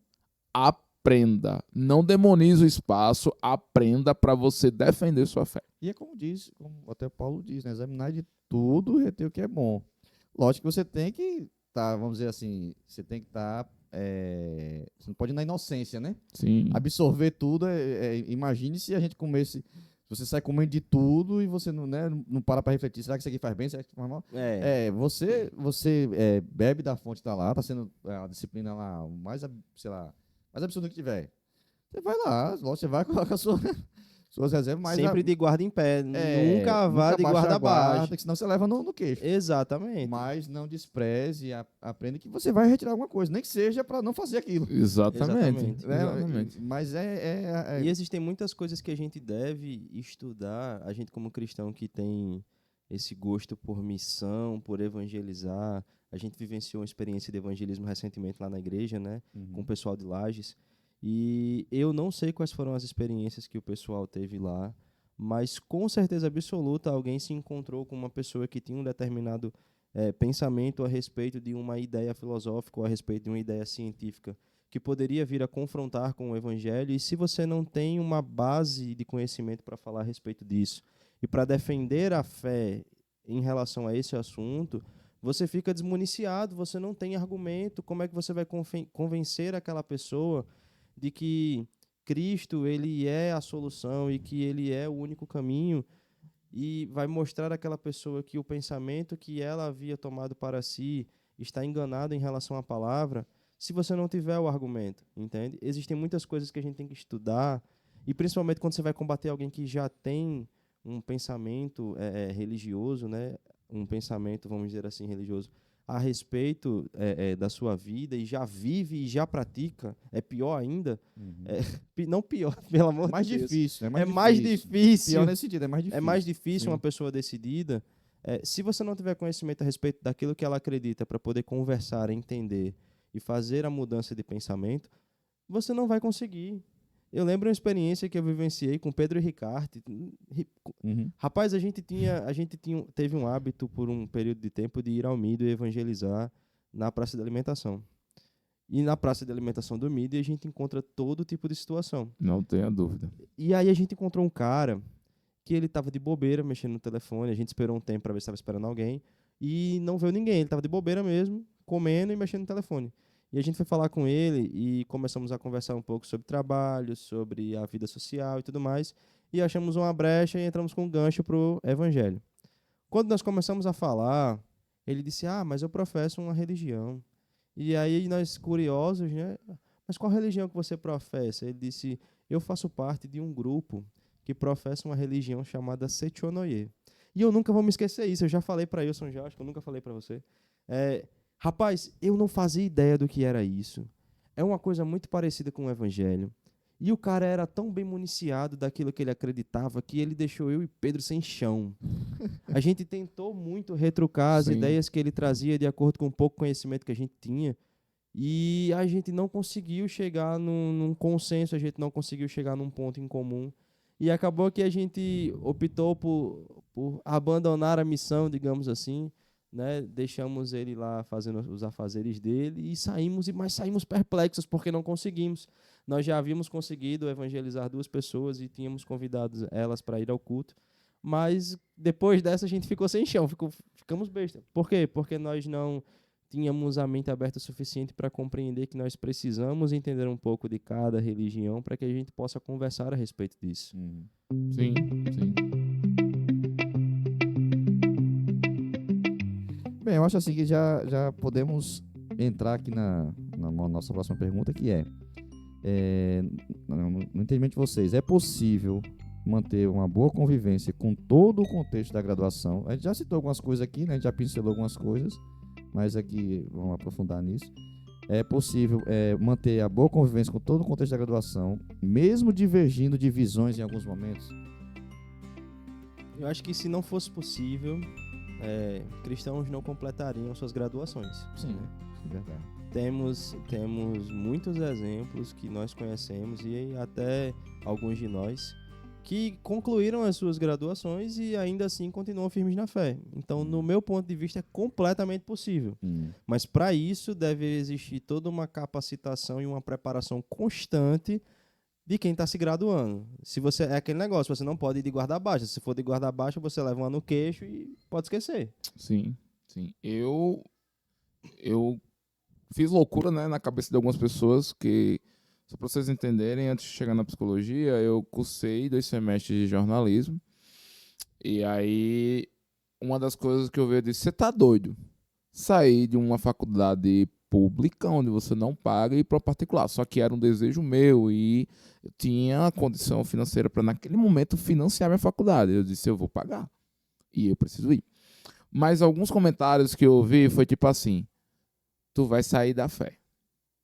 Aprenda. Não demonize o espaço. Aprenda para você defender sua fé. E é como até Paulo diz, né? Examinar de tudo e reter o que é bom. Lógico que você tem que estar, vamos dizer assim, você tem que estar... você não pode ir na inocência, né? Sim. Absorver tudo. Imagine se a gente comesse... Você sai comendo de tudo e você não para refletir. Será que isso aqui faz bem? Será que isso faz mal? Você bebe da fonte que tá lá, tá sendo a disciplina lá mais absurda que tiver. Você vai lá, você vai com a Suas reservas, mas Sempre de guarda em pé. Nunca vá de baixa guarda a guarda, abaixo. que senão você leva no queixo. Exatamente. Mas não despreze, aprenda que você vai retirar alguma coisa, nem que seja para não fazer aquilo. Exatamente. Né? Exatamente. Mas E existem muitas coisas que a gente deve estudar, a gente como cristão que tem esse gosto por missão, por evangelizar. A gente vivenciou uma experiência de evangelismo recentemente lá na igreja, né, com o pessoal de Lages. E eu não sei quais foram as experiências que o pessoal teve lá, mas com certeza absoluta alguém se encontrou com uma pessoa que tinha um determinado pensamento a respeito de uma ideia filosófica ou a respeito de uma ideia científica que poderia vir a confrontar com o evangelho. E se você não tem uma base de conhecimento para falar a respeito disso e para defender a fé em relação a esse assunto, você fica desmuniciado, você não tem argumento. Como é que você vai convencer aquela pessoa de que Cristo ele é a solução e que ele é o único caminho, e vai mostrar àquela pessoa que o pensamento que ela havia tomado para si está enganado em relação à palavra, se você não tiver o argumento, entende? Existem muitas coisas que a gente tem que estudar, e principalmente quando você vai combater alguém que já tem um pensamento religioso, né? Um pensamento, vamos dizer assim, religioso, a respeito da sua vida, e já vive e já pratica, é pior ainda. Não pior, pelo amor mais de Deus. difícil, É mais difícil. Pior nesse sentido, é mais difícil. É mais difícil Sim. uma pessoa decidida. Se você não tiver conhecimento a respeito daquilo que ela acredita para poder conversar, entender e fazer a mudança de pensamento, você não vai conseguir. Eu lembro uma experiência que eu vivenciei com Pedro e Ricardo. Rapaz, a gente teve um hábito por um período de tempo de ir ao Mídio e evangelizar na praça de alimentação. E na praça de alimentação do Mídio a gente encontra todo tipo de situação. Não tenha dúvida. E aí a gente encontrou um cara que ele estava de bobeira mexendo no telefone. A gente esperou um tempo para ver se estava esperando alguém e não veio ninguém. Ele estava de bobeira mesmo, comendo e mexendo no telefone. E a gente foi falar com ele e começamos a conversar um pouco sobre trabalho, sobre a vida social e tudo mais. E achamos uma brecha e entramos com um gancho para o evangelho. Quando nós começamos a falar, ele disse, mas eu professo uma religião. E aí nós, curiosos, né? Mas qual religião que você professa? Ele disse, eu faço parte de um grupo que professa uma religião chamada Sechonoye. E eu nunca vou me esquecer isso. Eu já falei para Wilson já, acho que eu nunca falei para você. Rapaz, eu não fazia ideia do que era isso. É uma coisa muito parecida com o evangelho. E o cara era tão bem municiado daquilo que ele acreditava que ele deixou eu e Pedro sem chão. A gente tentou muito retrucar as ideias que ele trazia de acordo com o pouco conhecimento que a gente tinha. E a gente não conseguiu chegar num consenso, a gente não conseguiu chegar num ponto em comum. E acabou que a gente optou por abandonar a missão, digamos assim, né? Deixamos ele lá fazendo os afazeres dele e mas saímos perplexos porque não conseguimos. Nós já havíamos conseguido evangelizar 2 pessoas e tínhamos convidado elas para ir ao culto, mas depois dessa a gente ficou sem chão, ficamos besta. Por quê? Porque nós não tínhamos a mente aberta o suficiente para compreender que nós precisamos entender um pouco de cada religião para que a gente possa conversar a respeito disso. Sim. Bem, eu acho assim que já podemos entrar aqui na nossa próxima pergunta, que no entendimento de vocês, é possível manter uma boa convivência com todo o contexto da graduação? A gente já citou algumas coisas aqui, né? A gente já pincelou algumas coisas, mas aqui vamos aprofundar nisso. É possível manter a boa convivência com todo o contexto da graduação, mesmo divergindo de visões em alguns momentos? Eu acho que se não fosse possível, cristãos não completariam suas graduações. Sim, é verdade. Temos muitos exemplos que nós conhecemos e até alguns de nós que concluíram as suas graduações e ainda assim continuam firmes na fé. Então, no meu ponto de vista, é completamente possível. Mas para isso deve existir toda uma capacitação e uma preparação constante de quem está se graduando. Se você é aquele negócio, você não pode ir de guarda baixa. Se for de guarda baixa, você leva uma no queixo e pode esquecer. Sim. Eu fiz loucura, né, na cabeça de algumas pessoas que, só para vocês entenderem, antes de chegar na psicologia, eu cursei 2 semestres de jornalismo. E aí, uma das coisas que eu vi, eu disse, você tá doido? Sair de uma faculdade pública, onde você não paga, e ir para particular. Só que era um desejo meu e eu tinha a condição financeira para, naquele momento, financiar minha faculdade. Eu disse, eu vou pagar e eu preciso ir. Mas alguns comentários que eu ouvi foi tipo assim, tu vai sair da fé.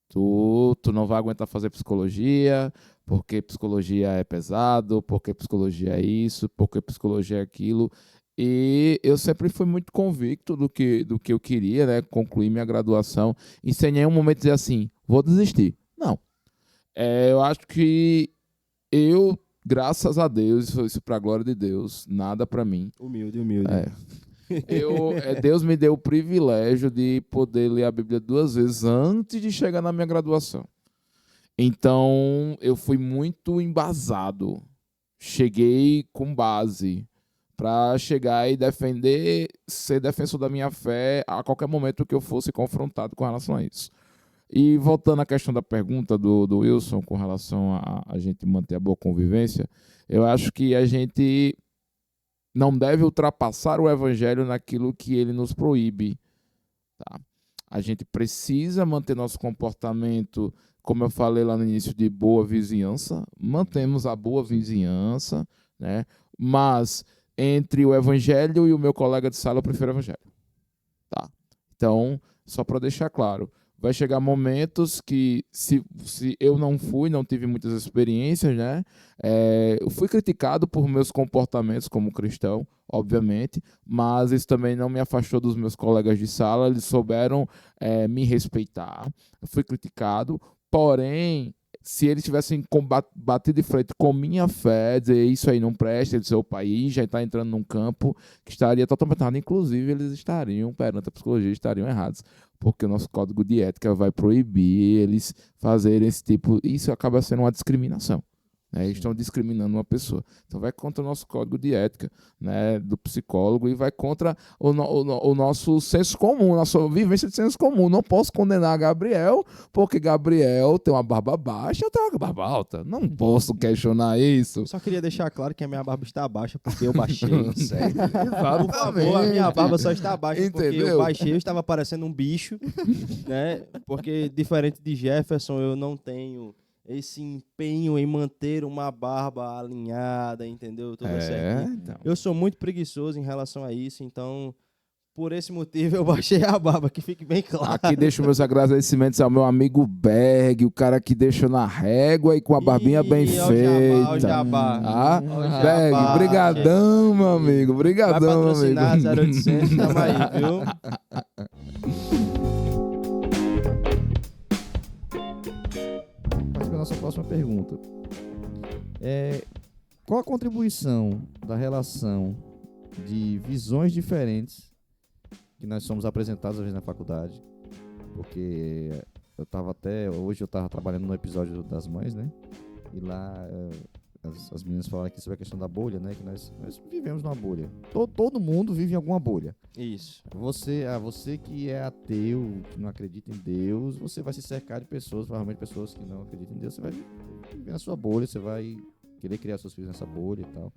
Tu não vai aguentar fazer psicologia, porque psicologia é pesado, porque psicologia é isso, porque psicologia é aquilo. E eu sempre fui muito convicto do que eu queria, né? Concluir minha graduação. E sem nenhum momento dizer assim, vou desistir. Não. Eu acho que graças a Deus, isso para a glória de Deus, nada para mim. Humilde. Deus me deu o privilégio de poder ler a Bíblia 2 vezes antes de chegar na minha graduação. Então, eu fui muito embasado. Cheguei com base para chegar e ser defensor da minha fé a qualquer momento que eu fosse confrontado com relação a isso. E voltando à questão da pergunta do Wilson com relação a gente manter a boa convivência, eu acho que a gente não deve ultrapassar o evangelho naquilo que ele nos proíbe. Tá? A gente precisa manter nosso comportamento, como eu falei lá no início, de boa vizinhança. Mantemos a boa vizinhança, né? Mas entre o evangelho e o meu colega de sala, eu prefiro o evangelho. Tá? Então, só para deixar claro, vai chegar momentos que, se eu não tive muitas experiências, né? Eu fui criticado por meus comportamentos como cristão, obviamente, mas isso também não me afastou dos meus colegas de sala, eles souberam me respeitar. Eu fui criticado, porém, se eles tivessem batido de frente com minha fé, dizer isso aí não presta, dizer o país já está entrando num campo que estaria totalmente errado, inclusive eles estariam, perante a psicologia, estariam errados, porque o nosso código de ética vai proibir eles fazerem esse tipo, isso acaba sendo uma discriminação. Né? Eles estão discriminando uma pessoa. Então vai contra o nosso código de ética, né, do psicólogo, e vai contra o nosso senso comum, nossa vivência de senso comum. Não posso condenar Gabriel, porque Gabriel tem uma barba baixa, eu tenho uma barba alta. Não posso questionar isso. Só queria deixar claro que a minha barba está baixa porque eu baixei. Certo. Por favor, a minha barba só está baixa porque Entendeu? eu baixei, eu estava parecendo um bicho, né? Porque diferente de Jefferson, eu não tenho esse empenho em manter uma barba alinhada, entendeu? Tudo certo. Então. Eu sou muito preguiçoso em relação a isso, então, por esse motivo, eu baixei a barba, que fique bem claro. Aqui deixo meus agradecimentos ao meu amigo Berg, o cara que deixa na régua e com a barbinha bem feita. Ó o jabá. Ah, Ó o jabá. Berg, brigadão, meu amigo. Vai Brigadão, meu patrocinar amigo. 0800, tamo aí, viu? Para a nossa próxima pergunta. Qual a contribuição da relação de visões diferentes que nós somos apresentados às vezes na faculdade? Porque hoje eu estava trabalhando no episódio das mães, né? E lá as meninas falaram aqui sobre a questão da bolha, né? Que nós vivemos numa bolha. Todo mundo vive em alguma bolha. Isso. Você que é ateu, que não acredita em Deus, você vai se cercar de pessoas, provavelmente pessoas que não acreditam em Deus, você vai viver na sua bolha, você vai querer criar seus filhos nessa bolha e tal.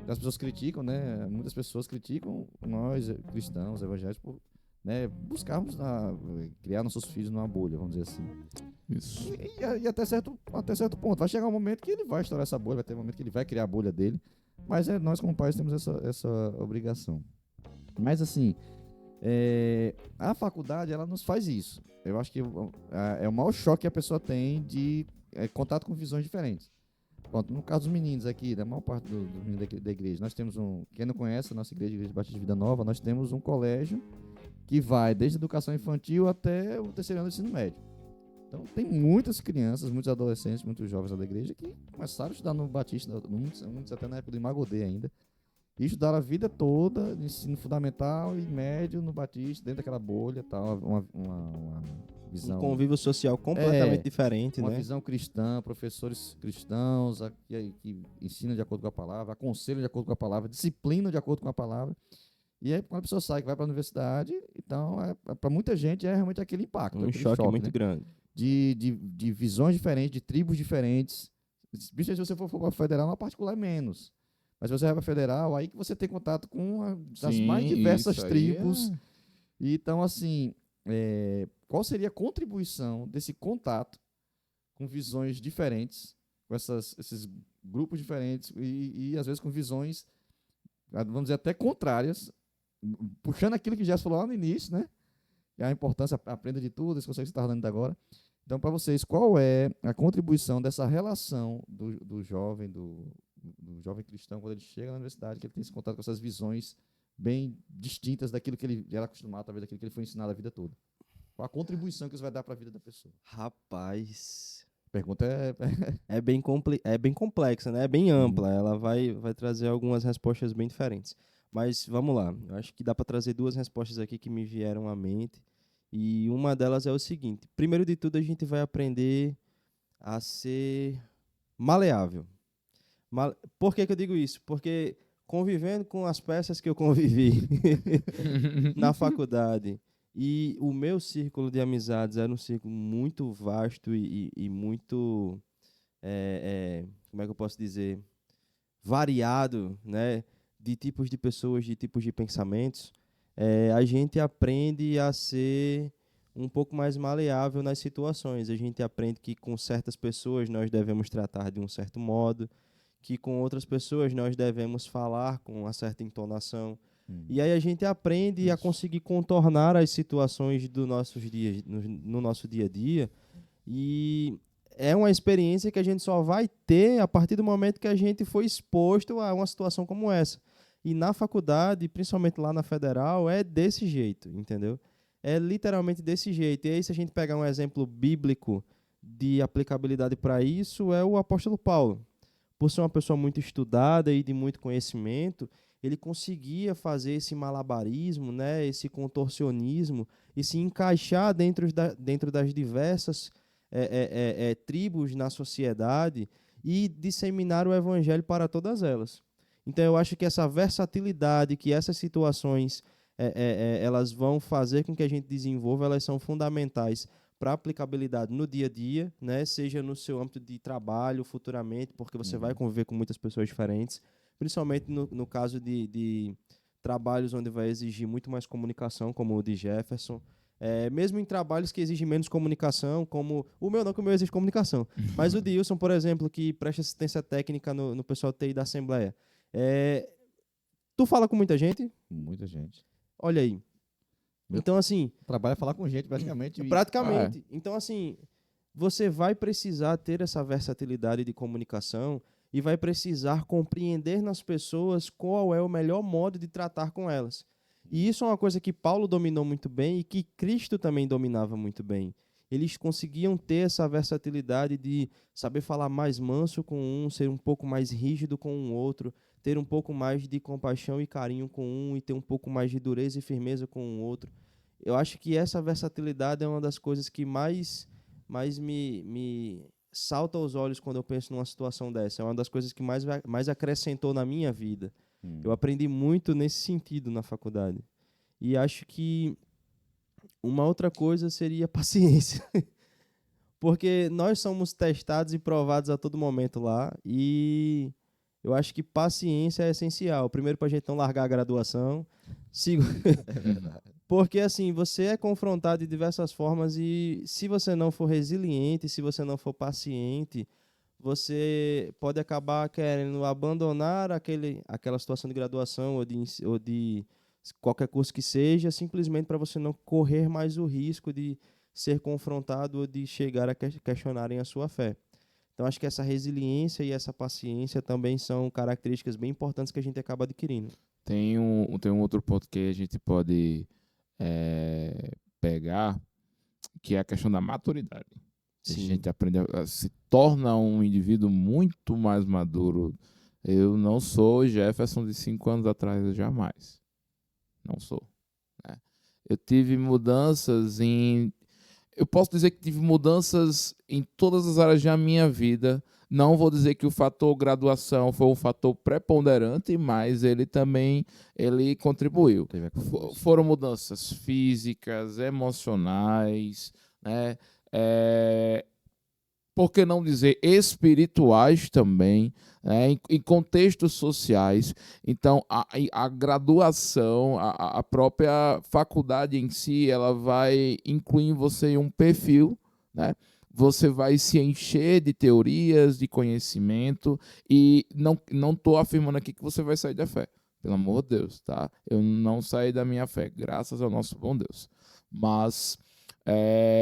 As pessoas criticam, né? Muitas pessoas criticam nós, cristãos, evangélicos, por, né, buscarmos criar nossos filhos numa bolha, vamos dizer assim. Isso. E até certo ponto. Vai chegar um momento que ele vai estourar essa bolha, vai ter um momento que ele vai criar a bolha dele, mas nós como pais temos essa obrigação. Mas assim, a faculdade, ela nos faz isso. Eu acho que é o maior choque que a pessoa tem de contato com visões diferentes. Pronto, no caso dos meninos aqui, da maior parte dos meninos da igreja, nós temos quem não conhece a nossa igreja, a Igreja Batista de Vida Nova, nós temos um colégio que vai desde a educação infantil até o terceiro ano do ensino médio. Então tem muitas crianças, muitos adolescentes, muitos jovens da igreja que começaram a estudar no Batista, muitos até na época do Imagodê ainda, e estudaram a vida toda, ensino fundamental e médio no Batista, dentro daquela bolha e tal, uma visão... Um convívio social completamente diferente, uma né? visão cristã, professores cristãos que ensinam de acordo com a palavra, aconselham de acordo com a palavra, disciplinam de acordo com a palavra. E aí, quando a pessoa sai, que vai para a universidade, então, para muita gente, é realmente aquele impacto. Um aquele choque muito né? grande. De visões diferentes, de tribos diferentes. Principalmente se você for para a federal, uma particular é menos. Mas se você vai para a federal, aí que você tem contato com as mais diversas tribos. Então, assim, qual seria a contribuição desse contato com visões diferentes, com esses grupos diferentes e às vezes com visões, vamos dizer, até contrárias, puxando aquilo que já falou lá no início, né? A importância, aprenda de tudo, esse conceito que você está falando agora. Então, para vocês, qual é a contribuição dessa relação do jovem cristão, quando ele chega na universidade, que ele tem esse contato com essas visões bem distintas daquilo que ele era acostumado, talvez daquilo que ele foi ensinado a vida toda? Qual a contribuição que isso vai dar para a vida da pessoa? Rapaz, A pergunta é bem complexa, né? É bem ampla. Ela vai trazer algumas respostas bem diferentes. Mas vamos lá. Eu acho que dá para trazer duas respostas aqui que me vieram à mente. E uma delas é o seguinte: primeiro de tudo, a gente vai aprender a ser maleável. Por que eu digo isso? Porque convivendo com as peças que eu convivi na faculdade, e o meu círculo de amizades era um círculo muito vasto e muito, como é que eu posso dizer, variado, né? De tipos de pessoas, de tipos de pensamentos, a gente aprende a ser um pouco mais maleável nas situações. A gente aprende que com certas pessoas nós devemos tratar de um certo modo, que com outras pessoas nós devemos falar com uma certa entonação. E aí a gente aprende a conseguir contornar as situações do nossos dias, no nosso dia a dia. E é uma experiência que a gente só vai ter a partir do momento que a gente foi exposto a uma situação como essa. E na faculdade, principalmente lá na Federal, é desse jeito, entendeu? É literalmente desse jeito. E aí, se a gente pegar um exemplo bíblico de aplicabilidade para isso, é o apóstolo Paulo. Por ser uma pessoa muito estudada e de muito conhecimento, ele conseguia fazer esse malabarismo, né, esse contorcionismo, e se encaixar dentro das diversas tribos na sociedade e disseminar o evangelho para todas elas. Então, eu acho que essa versatilidade, que essas situações elas vão fazer com que a gente desenvolva, elas são fundamentais para aplicabilidade no dia a dia, né? Seja no seu âmbito de trabalho futuramente, porque você vai conviver com muitas pessoas diferentes, principalmente no caso de trabalhos onde vai exigir muito mais comunicação, como o de Jefferson. Mesmo em trabalhos que exigem menos comunicação, como o meu não, que o meu exige comunicação. Mas o de Wilson, por exemplo, que presta assistência técnica no pessoal TI da Assembleia. Tu fala com muita gente? muita gente. Olha aí. Então, assim... O trabalho é falar com gente, basicamente. Praticamente. Então, assim, você vai precisar ter essa versatilidade de comunicação e vai precisar compreender nas pessoas qual é o melhor modo de tratar com elas. E isso é uma coisa que Paulo dominou muito bem e que Cristo também dominava muito bem. Eles conseguiam ter essa versatilidade de saber falar mais manso com um, ser um pouco mais rígido com o outro, ter um pouco mais de compaixão e carinho com um e ter um pouco mais de dureza e firmeza com o outro. Eu acho que essa versatilidade é uma das coisas que mais me salta aos olhos quando eu penso numa situação dessa. É uma das coisas que mais acrescentou na minha vida. Eu aprendi muito nesse sentido na faculdade. E acho que uma outra coisa seria paciência. Porque nós somos testados e provados a todo momento lá. E eu acho que paciência é essencial. Primeiro, para a gente não largar a graduação. É verdade. Porque, assim, você é confrontado de diversas formas e se você não for resiliente, se você não for paciente, você pode acabar querendo abandonar aquela situação de graduação ou de qualquer curso que seja, simplesmente para você não correr mais o risco de ser confrontado ou de chegar a questionarem a sua fé. Então, acho que essa resiliência e essa paciência também são características bem importantes que a gente acaba adquirindo. Tem um outro ponto que a gente pode pegar, que é a questão da maturidade. A gente aprende se torna um indivíduo muito mais maduro. Eu não sou Jefferson de 5 anos atrás, jamais. Não sou. Né? Eu tive mudanças eu posso dizer que tive mudanças em todas as áreas da minha vida. Não vou dizer que o fator graduação foi um fator preponderante, mas ele também contribuiu. Foram mudanças físicas, emocionais, né? por que não dizer espirituais também, né, em contextos sociais. Então, a graduação, a própria faculdade em si, ela vai incluir em você um perfil, né? Você vai se encher de teorias, de conhecimento, e não estou afirmando aqui que você vai sair da fé. Pelo amor de Deus, tá? Eu não saí da minha fé, graças ao nosso bom Deus. Mas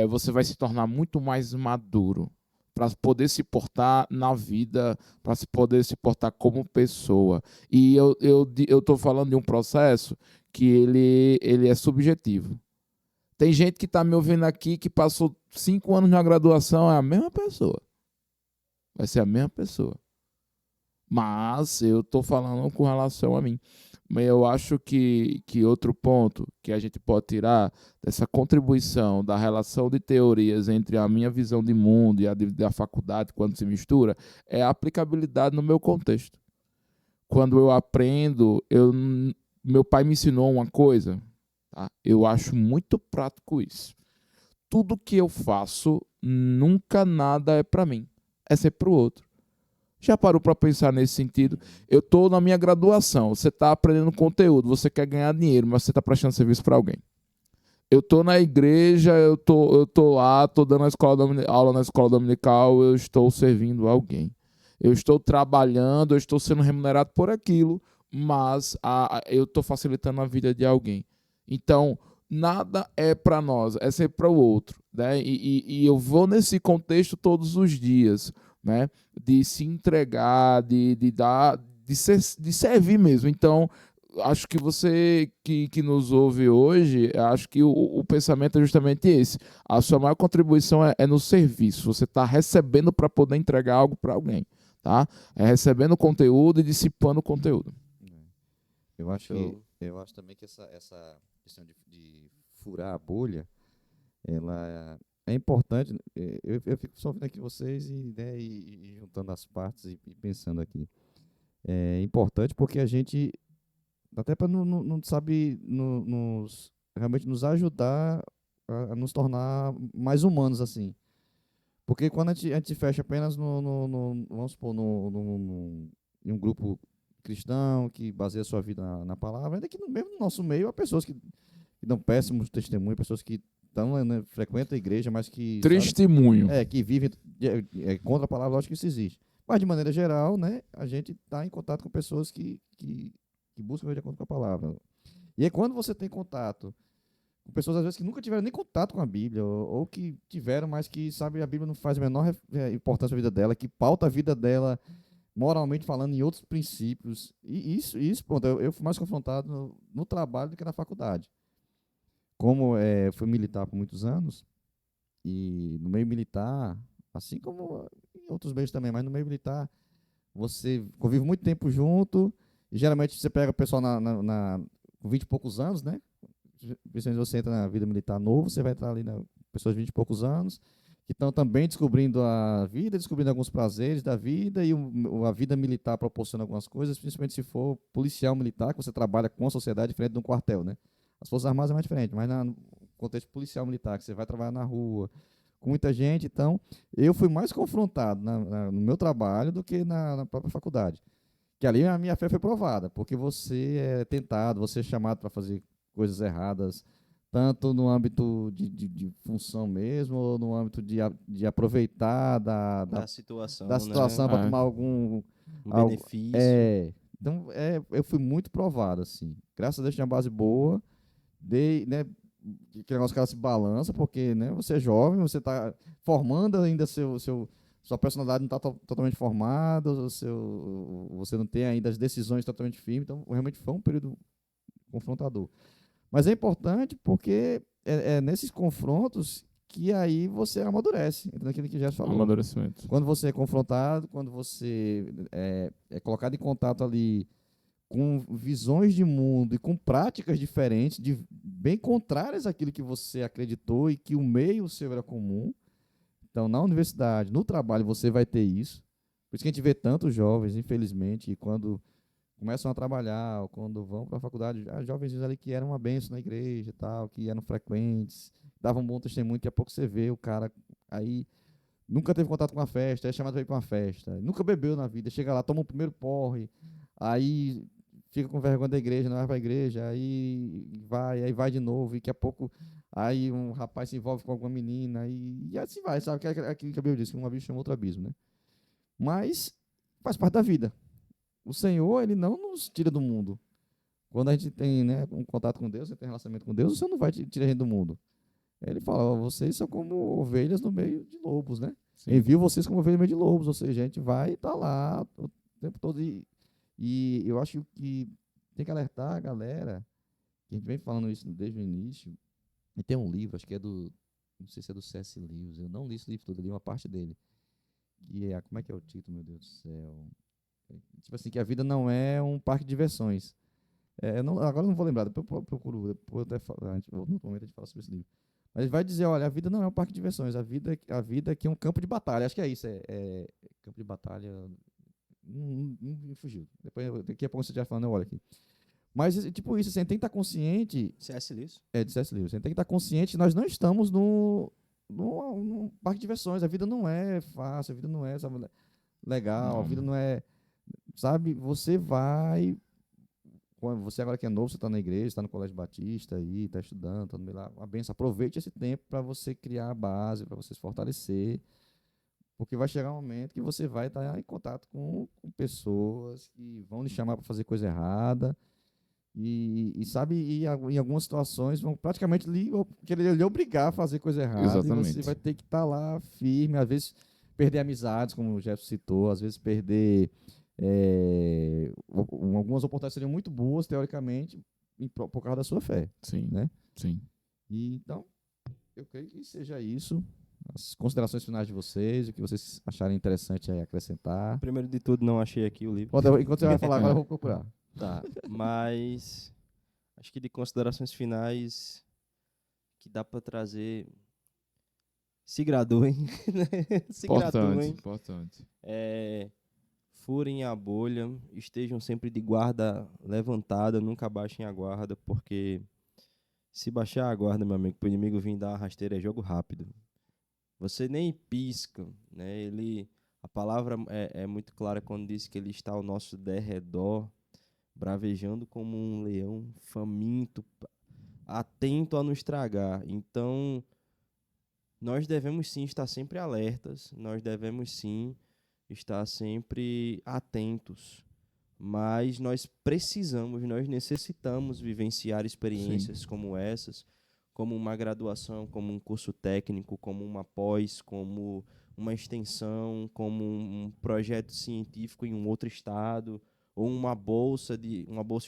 você vai se tornar muito mais maduro para poder se portar na vida, para poder se portar como pessoa. E eu estou falando de um processo que ele é subjetivo. Tem gente que está me ouvindo aqui que passou 5 anos na graduação, é a mesma pessoa. Vai ser a mesma pessoa. Mas eu estou falando com relação a mim. Mas eu acho que outro ponto que a gente pode tirar dessa contribuição da relação de teorias entre a minha visão de mundo e a da faculdade, quando se mistura, é a aplicabilidade no meu contexto. Quando eu aprendo, meu pai me ensinou uma coisa, tá? Eu acho muito prático isso. Tudo que eu faço, nunca nada é para mim, é sempre para o outro. Já parou para pensar nesse sentido? Eu estou na minha graduação, você está aprendendo conteúdo, você quer ganhar dinheiro, mas você está prestando serviço para alguém. Eu estou na igreja, eu tô lá, estou dando aula na escola dominical, eu estou servindo alguém. Eu estou trabalhando, eu estou sendo remunerado por aquilo, mas eu estou facilitando a vida de alguém. Então, nada é para nós, é sempre para o outro, né? E eu vou nesse contexto todos os dias, né? De se entregar, de dar, de servir mesmo. Então, acho que você que nos ouve hoje, acho que o pensamento é justamente esse. A sua maior contribuição é no serviço. Você está recebendo para poder entregar algo para alguém, tá? É recebendo conteúdo e dissipando conteúdo. Eu acho também que essa questão de furar a bolha, ela é importante. Eu fico só ouvindo aqui vocês e juntando as partes e pensando aqui. É importante porque a gente, até para não sabe, realmente nos ajudar a nos tornar mais humanos, assim. Porque quando a gente fecha apenas vamos supor, em um grupo cristão que baseia sua vida na palavra, ainda que mesmo no nosso meio há pessoas que dão péssimos testemunhos, pessoas que frequentam a igreja, mas que, sabe, Testemunho. que vivem contra a palavra, lógico que isso existe. Mas, de maneira geral, né, a gente está em contato com pessoas que buscam viver de acordo com a palavra. E aí, quando você tem contato com pessoas, às vezes, que nunca tiveram nem contato com a Bíblia, ou que tiveram, mas que, sabe, a Bíblia não faz a menor importância na vida dela, que pauta a vida dela moralmente falando em outros princípios. E isso pronto, eu fui mais confrontado no trabalho do que na faculdade. Como fui militar por muitos anos, e no meio militar, assim como em outros meios também, mas no meio militar, você convive muito tempo junto, e geralmente você pega o pessoal com 20 e poucos anos, né? Principalmente você entra na vida militar novo, você vai entrar ali pessoas de 20 e poucos anos, que estão também descobrindo a vida, descobrindo alguns prazeres da vida, e a vida militar proporciona algumas coisas, principalmente se for policial militar, que você trabalha com a sociedade diferente de um quartel, né? As Forças Armadas é mais diferente, mas no contexto policial militar, que você vai trabalhar na rua, com muita gente, então eu fui mais confrontado no meu trabalho do que na própria faculdade. Que ali a minha fé foi provada, porque você é tentado, você é chamado para fazer coisas erradas, tanto no âmbito de função mesmo, ou no âmbito de aproveitar Da situação, da situação para É. tomar Um algo. benefício. Então, eu fui muito provado, assim. Graças a Deus tinha uma base boa, né, que negócio que ela se balança, porque, né, você é jovem, você está formando ainda sua personalidade não está totalmente formada, você não tem ainda as decisões totalmente firmes, então realmente foi um período confrontador. Mas é importante porque é nesses confrontos que aí você amadurece, entra naquilo que já falou. Amadurecimento. Quando você é confrontado, quando você é colocado em contato ali com visões de mundo e com práticas diferentes, bem contrárias àquilo que você acreditou e que o meio seu era comum. Então, na universidade, no trabalho, você vai ter isso. Por isso que a gente vê tantos jovens, infelizmente, e quando começam a trabalhar, ou quando vão para a faculdade, jovens ali que eram uma bênção na igreja e tal, que eram frequentes, davam um bom testemunho, daqui a pouco você vê o cara aí nunca teve contato com a festa, é chamado para ir para uma festa, nunca bebeu na vida, chega lá, toma o primeiro porre, aí fica com vergonha da igreja, não vai para a igreja, aí vai de novo, e daqui a pouco aí um rapaz se envolve com alguma menina, e assim vai, sabe? Aquilo que a Bíblia diz, que um abismo chama outro abismo, né? Mas faz parte da vida. O Senhor, ele não nos tira do mundo. Quando a gente tem, né, um contato com Deus, você tem relacionamento com Deus, o Senhor não vai tirar a gente do mundo. Ele fala, ó, vocês são como ovelhas no meio de lobos, né? Sim. Envio vocês como ovelhas no meio de lobos, ou seja, a gente vai estar lá o tempo todo. E eu acho que tem que alertar a galera, que a gente vem falando isso desde o início, e tem um livro, acho que é não sei se é do C.S. Lewis, eu não li esse livro todo, eu li uma parte dele, que é, como é que é o título, meu Deus do céu? Tipo assim, que a vida não é um parque de diversões. Agora eu não vou lembrar, depois eu procuro, depois até no momento a gente fala sobre esse livro. Mas ele vai dizer, olha, a vida não é um parque de diversões, a vida aqui é um campo de batalha. Acho que é isso, campo de batalha. Não fugiu. Daqui a pouco você já falando, eu olho aqui. Mas, tipo isso, você tem que estar consciente. C.S. Lewis? De C.S. Lewis. Você tem que estar consciente que nós não estamos num parque de diversões. A vida não é fácil, a vida não é, sabe, legal, Não. a vida não é. Sabe, você vai. Você agora que é novo, você está na igreja, está no Colégio Batista aí, está estudando, está no meio lá, uma benção. Aproveite esse tempo para você criar a base, para você se fortalecer, porque vai chegar um momento que você vai estar em contato com pessoas que vão lhe chamar para fazer coisa errada sabe, em algumas situações vão praticamente querer lhe obrigar a fazer coisa errada. Exatamente. E você vai ter que estar lá firme, às vezes perder amizades, como o Jeff citou, às vezes perder algumas oportunidades seriam muito boas, teoricamente, por causa da sua fé. Sim, né? sim. E, então, eu creio que seja isso. As considerações finais de vocês, o que vocês acharem interessante aí acrescentar. Primeiro de tudo, não achei aqui o livro. Enquanto você vai falar, agora eu vou procurar. Tá, mas acho que de considerações finais que dá para trazer, se graduem, né? Se graduem. Importante. Furem a bolha, estejam sempre de guarda levantada, nunca baixem a guarda, porque se baixar a guarda, meu amigo, para o inimigo vir dar uma rasteira é jogo rápido. Você nem pisca, né? A palavra é muito clara quando diz que ele está ao nosso derredor, bravejando como um leão faminto, atento a nos tragar. Então, nós devemos sim estar sempre alertas, nós devemos sim estar sempre atentos, mas nós necessitamos vivenciar experiências como essas, como uma graduação, como um curso técnico, como uma pós, como uma extensão, como um projeto científico em um outro estado, ou uma bolsa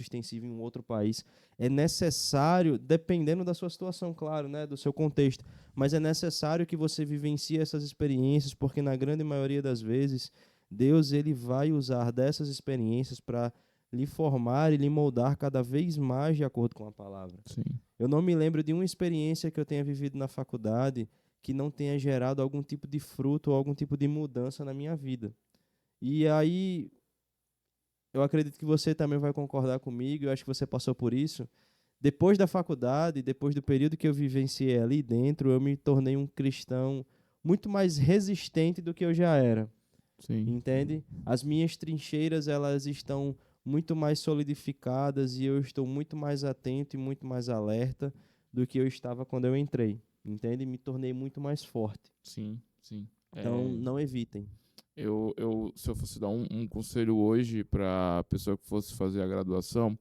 extensiva em um outro país. É necessário, dependendo da sua situação, claro, né, do seu contexto, mas é necessário que você vivencie essas experiências, porque na grande maioria das vezes, Deus ele vai usar dessas experiências para lhe formar e lhe moldar cada vez mais de acordo com a palavra. Sim. Eu não me lembro de uma experiência que eu tenha vivido na faculdade que não tenha gerado algum tipo de fruto ou algum tipo de mudança na minha vida. E aí, eu acredito que você também vai concordar comigo, eu acho que você passou por isso. Depois da faculdade, depois do período que eu vivenciei ali dentro, eu me tornei um cristão muito mais resistente do que eu já era. Sim. Entende? As minhas trincheiras, elas estão muito mais solidificadas e eu estou muito mais atento e muito mais alerta do que eu estava quando eu entrei. Entende? Me tornei muito mais forte. Sim, sim. Então, não evitem. Se eu fosse dar um conselho hoje para a pessoa que fosse fazer a graduação,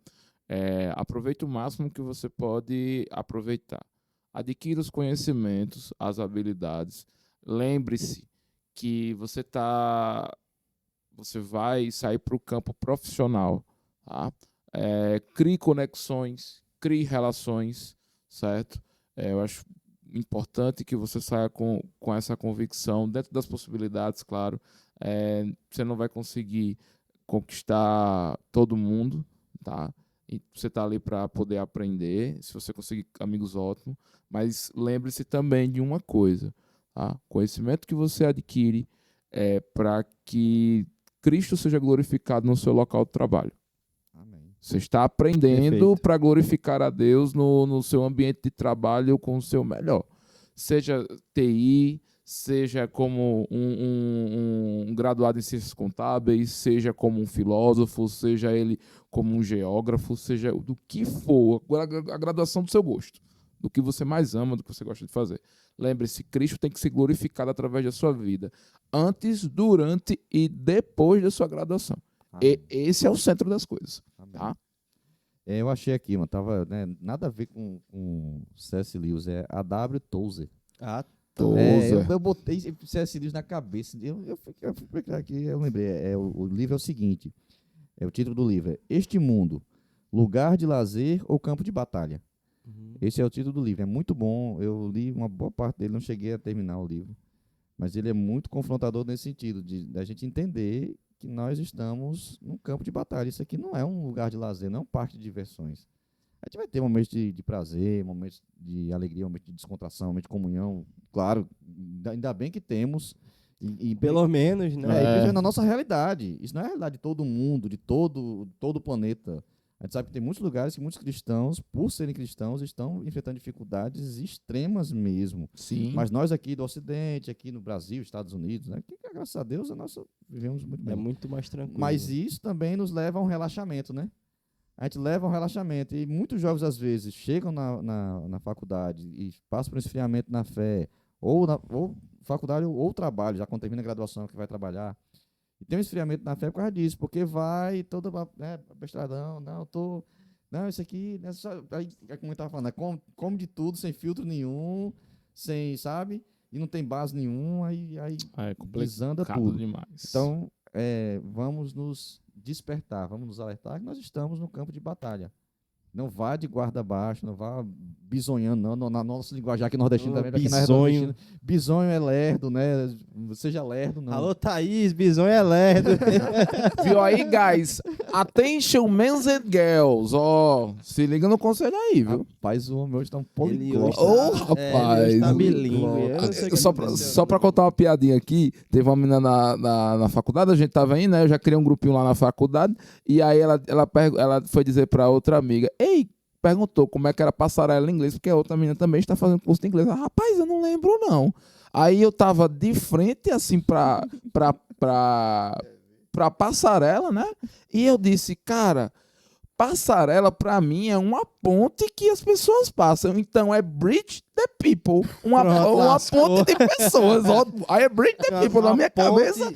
aproveite o máximo que você pode aproveitar. Adquira os conhecimentos, as habilidades. Lembre-se que você vai sair para o campo profissional. Tá? Crie conexões, crie relações, certo? Eu acho importante que você saia com essa convicção, dentro das possibilidades, claro. Você não vai conseguir conquistar todo mundo, tá? E você está ali para poder aprender, se você conseguir amigos ótimos, mas lembre-se também de uma coisa, tá? Conhecimento que você adquire para que Cristo seja glorificado no seu local de trabalho. Amém. Você está aprendendo para glorificar a Deus no seu ambiente de trabalho com o seu melhor. Seja TI, seja como um graduado em ciências contábeis, seja como um filósofo, seja ele como um geógrafo, seja do que for, a graduação do seu gosto, do que você mais ama, do que você gosta de fazer. Lembre-se, Cristo tem que ser glorificado através da sua vida, antes, durante e depois da sua graduação. E esse é o centro das coisas. Tá? Eu achei aqui, mano, tava, né, nada a ver com C.S. Lewis, é A.W. Tozer. Ah, Eu botei C.S. Lewis na cabeça, eu fui pegar aqui, eu lembrei, o livro é o seguinte, o título do livro é Este Mundo, Lugar de Lazer ou Campo de Batalha? Esse é o título do livro, é muito bom, eu li uma boa parte dele, não cheguei a terminar o livro, mas ele é muito confrontador nesse sentido, da gente entender que nós estamos num campo de batalha. Isso aqui não é um lugar de lazer, não é um parque de diversões. A gente vai ter momentos de prazer, momentos de alegria, momentos de descontração, momentos de comunhão. Claro, ainda bem que temos. Pelo menos, né? E principalmente na nossa realidade. Isso não é a realidade de todo mundo, de todo o planeta. A gente sabe que tem muitos lugares que muitos cristãos, por serem cristãos, estão enfrentando dificuldades extremas mesmo. Sim. Mas nós aqui do Ocidente, aqui no Brasil, Estados Unidos, né, que graças a Deus vivemos muito bem. É muito mais tranquilo. Mas isso também nos leva a um relaxamento, né? A gente leva a um relaxamento. E muitos jovens, às vezes, chegam na faculdade e passam por um esfriamento na fé, ou faculdade ou trabalho, já quando termina a graduação, que vai trabalhar. E tem um esfriamento na fé por causa disso, porque vai toda, né, bestradão, não, isso aqui, né, aí, como eu estava falando, come de tudo, sem filtro nenhum, sem, sabe? E não tem base nenhuma, aí desanda tudo. Demais. Então, vamos nos despertar, vamos nos alertar que nós estamos no campo de batalha. Não vá de guarda baixo, não vá bisonhando, não. Na nossa linguagem aqui nordestina também. Bisonho. Bisonho é lerdo, né? Seja lerdo, não. Alô, Thaís, bisonho é lerdo. Viu aí, guys? Attention, men and girls. Ó, se liga no conselho aí, viu? Rapaz, o homem hoje tá um Ele poliglota. Ô, rapaz. Ele está bilíngue. Eu não sei o que Só aconteceu. pra contar uma piadinha aqui, teve uma menina na faculdade, a gente tava aí, né? Eu já criei um grupinho lá na faculdade, e aí ela foi dizer pra outra amiga, ei, perguntou como é que era passarela em inglês, porque a outra menina também está fazendo curso de inglês. Ela, rapaz, eu não lembro, não. Aí eu tava de frente, assim, pra passarela, né? E eu disse, cara, passarela pra mim é uma ponte que as pessoas passam. Então é bridge the people. Uma ponte de pessoas. Ó, aí é bridge the people na minha cabeça.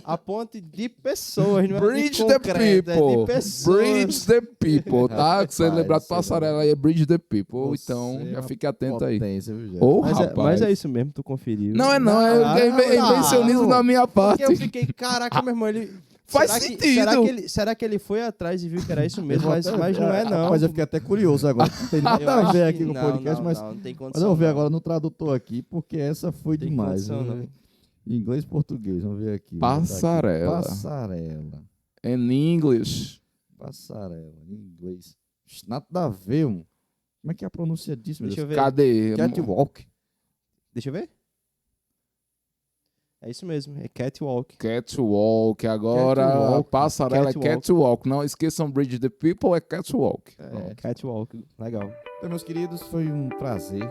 A ponte de pessoas, não é Bridge de the concreto, people. é de pessoas. Bridge the people, tá? Se você Rapaz, lembrar de passarela aí, é bridge the people. Você Então, é já uma fique atento aí. potência, viu, gente? Ô, Mas rapaz. é isso mesmo, tu conferiu. Não é não, é invencionismo da minha parte. Porque eu fiquei, caraca, meu irmão, ele... Faz será sentido. Será que ele foi atrás e viu que era isso mesmo? Mas não é, não. Mas eu fiquei até curioso agora. Não tem nada a ver aqui com o podcast, mas não tem condição. eu vou ver não. agora no tradutor aqui, porque essa foi Tem demais. condição, Viu? não. Inglês e português, vamos ver aqui. Passarela. Passarela. In English. Passarela, em inglês. Nada a ver, mano. Como é que é a pronúncia disso, meu Deixa eu Deus? ver. Cadê? Catwalk. Deixa eu ver. É isso mesmo, é catwalk. Catwalk. Agora, Catwalk. passarela é Catwalk. Catwalk. Não esqueçam Bridge the People, é Catwalk. É, catwalk, legal. Então, meus queridos, foi um prazer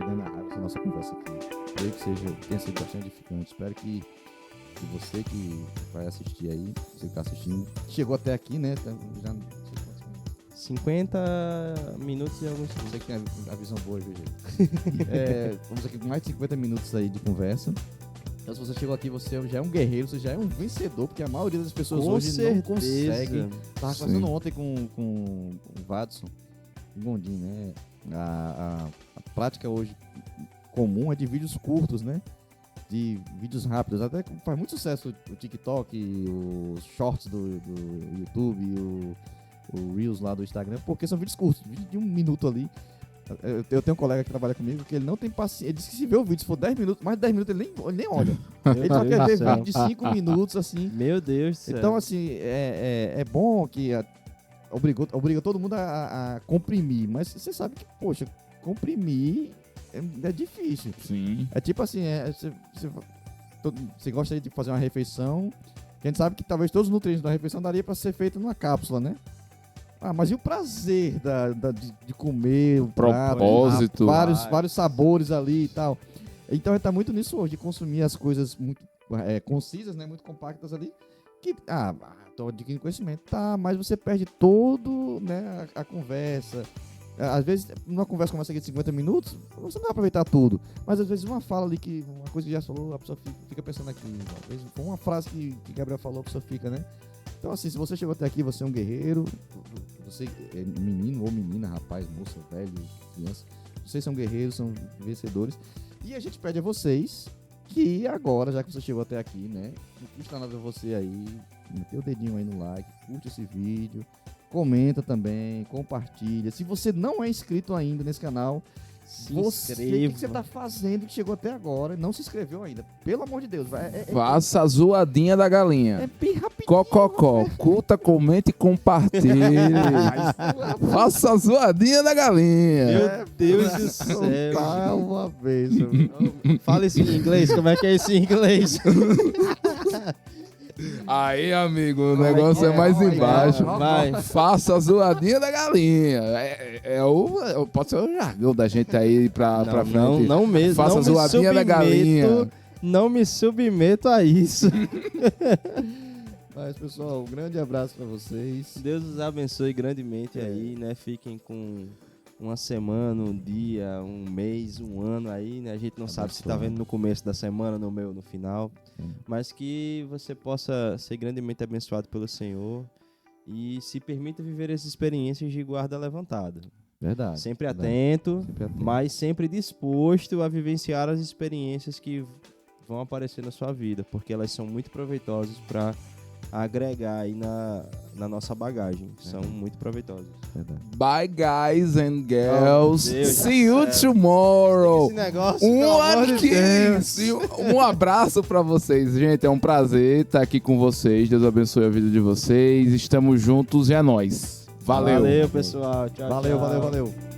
narrar essa nossa conversa aqui. Espero que tenha sido bastante edificante. Espero que você que vai assistir aí, você que está assistindo, chegou até aqui, né? Já não sei quantos minutos. 50 minutos e alguns Você que tem a visão boa, viu, gente? Vamos aqui com mais de 50 minutos aí de conversa. Então, se você chegou aqui, você já é um guerreiro, você já é um vencedor, porque a maioria das pessoas Com hoje certeza. não conseguem. Estava Sim. conversando ontem com o Vadson, em Gondim, né? A prática hoje comum é de vídeos curtos, né? De vídeos rápidos. Até faz muito sucesso o TikTok, os shorts do YouTube, o Reels lá do Instagram, porque são vídeos curtos, vídeo de 1 minuto ali. Eu tenho um colega que trabalha comigo que ele não tem paciência. Ele disse que se vê o vídeo, se for 10 minutos, mais de 10 minutos ele nem olha. Ele só quer ver vídeo de 5 minutos, assim. Meu Deus do céu. Então, assim, é bom que obriga todo mundo a comprimir, mas você sabe que, poxa, comprimir é difícil. Sim. É tipo assim, você gosta de fazer uma refeição, que a gente sabe que talvez todos os nutrientes da refeição daria para ser feito numa cápsula, né? Ah, mas e o prazer de comer o prato, Propósito. vários sabores ali e tal. Então a gente tá muito nisso hoje, de consumir as coisas muito concisas, né? Muito compactas ali. Que, tô adquirindo conhecimento. Tá, mas você perde todo, né, a conversa. Às vezes, numa conversa começa aqui de 50 minutos, você não vai aproveitar tudo. Mas às vezes uma fala ali, uma coisa que já falou, a pessoa fica pensando aqui. Às vezes uma frase que Gabriel falou, a pessoa fica, né? Então assim, se você chegou até aqui, você é um guerreiro, você é menino ou menina, rapaz, moça, velho, criança. Vocês são guerreiros, são vencedores. E a gente pede a vocês que agora, já que você chegou até aqui, né? Não custa nada você aí, meter o dedinho aí no like, curte esse vídeo, comenta também, compartilha. Se você não é inscrito ainda nesse canal, o que você tá fazendo que chegou até agora e não se inscreveu ainda? Pelo amor de Deus. Faça a zoadinha da galinha. É bem rapidinho. Cococó, curta, comente e compartilhe. Faça a zoadinha da galinha. Meu Deus do céu. Tá uma vez. Fala isso em inglês, como é que é isso em inglês? Aí, amigo, o negócio é mais embaixo. Vai. Faça a zoadinha da galinha. Pode ser o jargão da gente aí pra frente. Não mesmo. Faça não a zoadinha da galinha. Não me submeto a isso. Mas, pessoal, um grande abraço pra vocês. Deus os abençoe grandemente aí, né? Fiquem com uma semana, um dia, um mês, um ano aí, né? A gente não sabe se tá vendo no começo da semana, no meio, no final. Mas que você possa ser grandemente abençoado pelo Senhor e se permita viver essas experiências de guarda levantada. Verdade. Sempre verdade. atento, Sempre atento. mas sempre disposto a vivenciar as experiências que vão aparecer na sua vida, porque elas são muito proveitosas para agregar aí na nossa bagagem. São muito proveitosas. Verdade. Bye, guys and girls. Oh, Deus See you tomorrow. Esse negócio, pelo amor de Deus. Um abraço pra vocês, gente. É um prazer estar aqui com vocês. Deus abençoe a vida de vocês. Estamos juntos e é nóis. Valeu. Valeu, pessoal. Tchau, Valeu, tchau. valeu, valeu.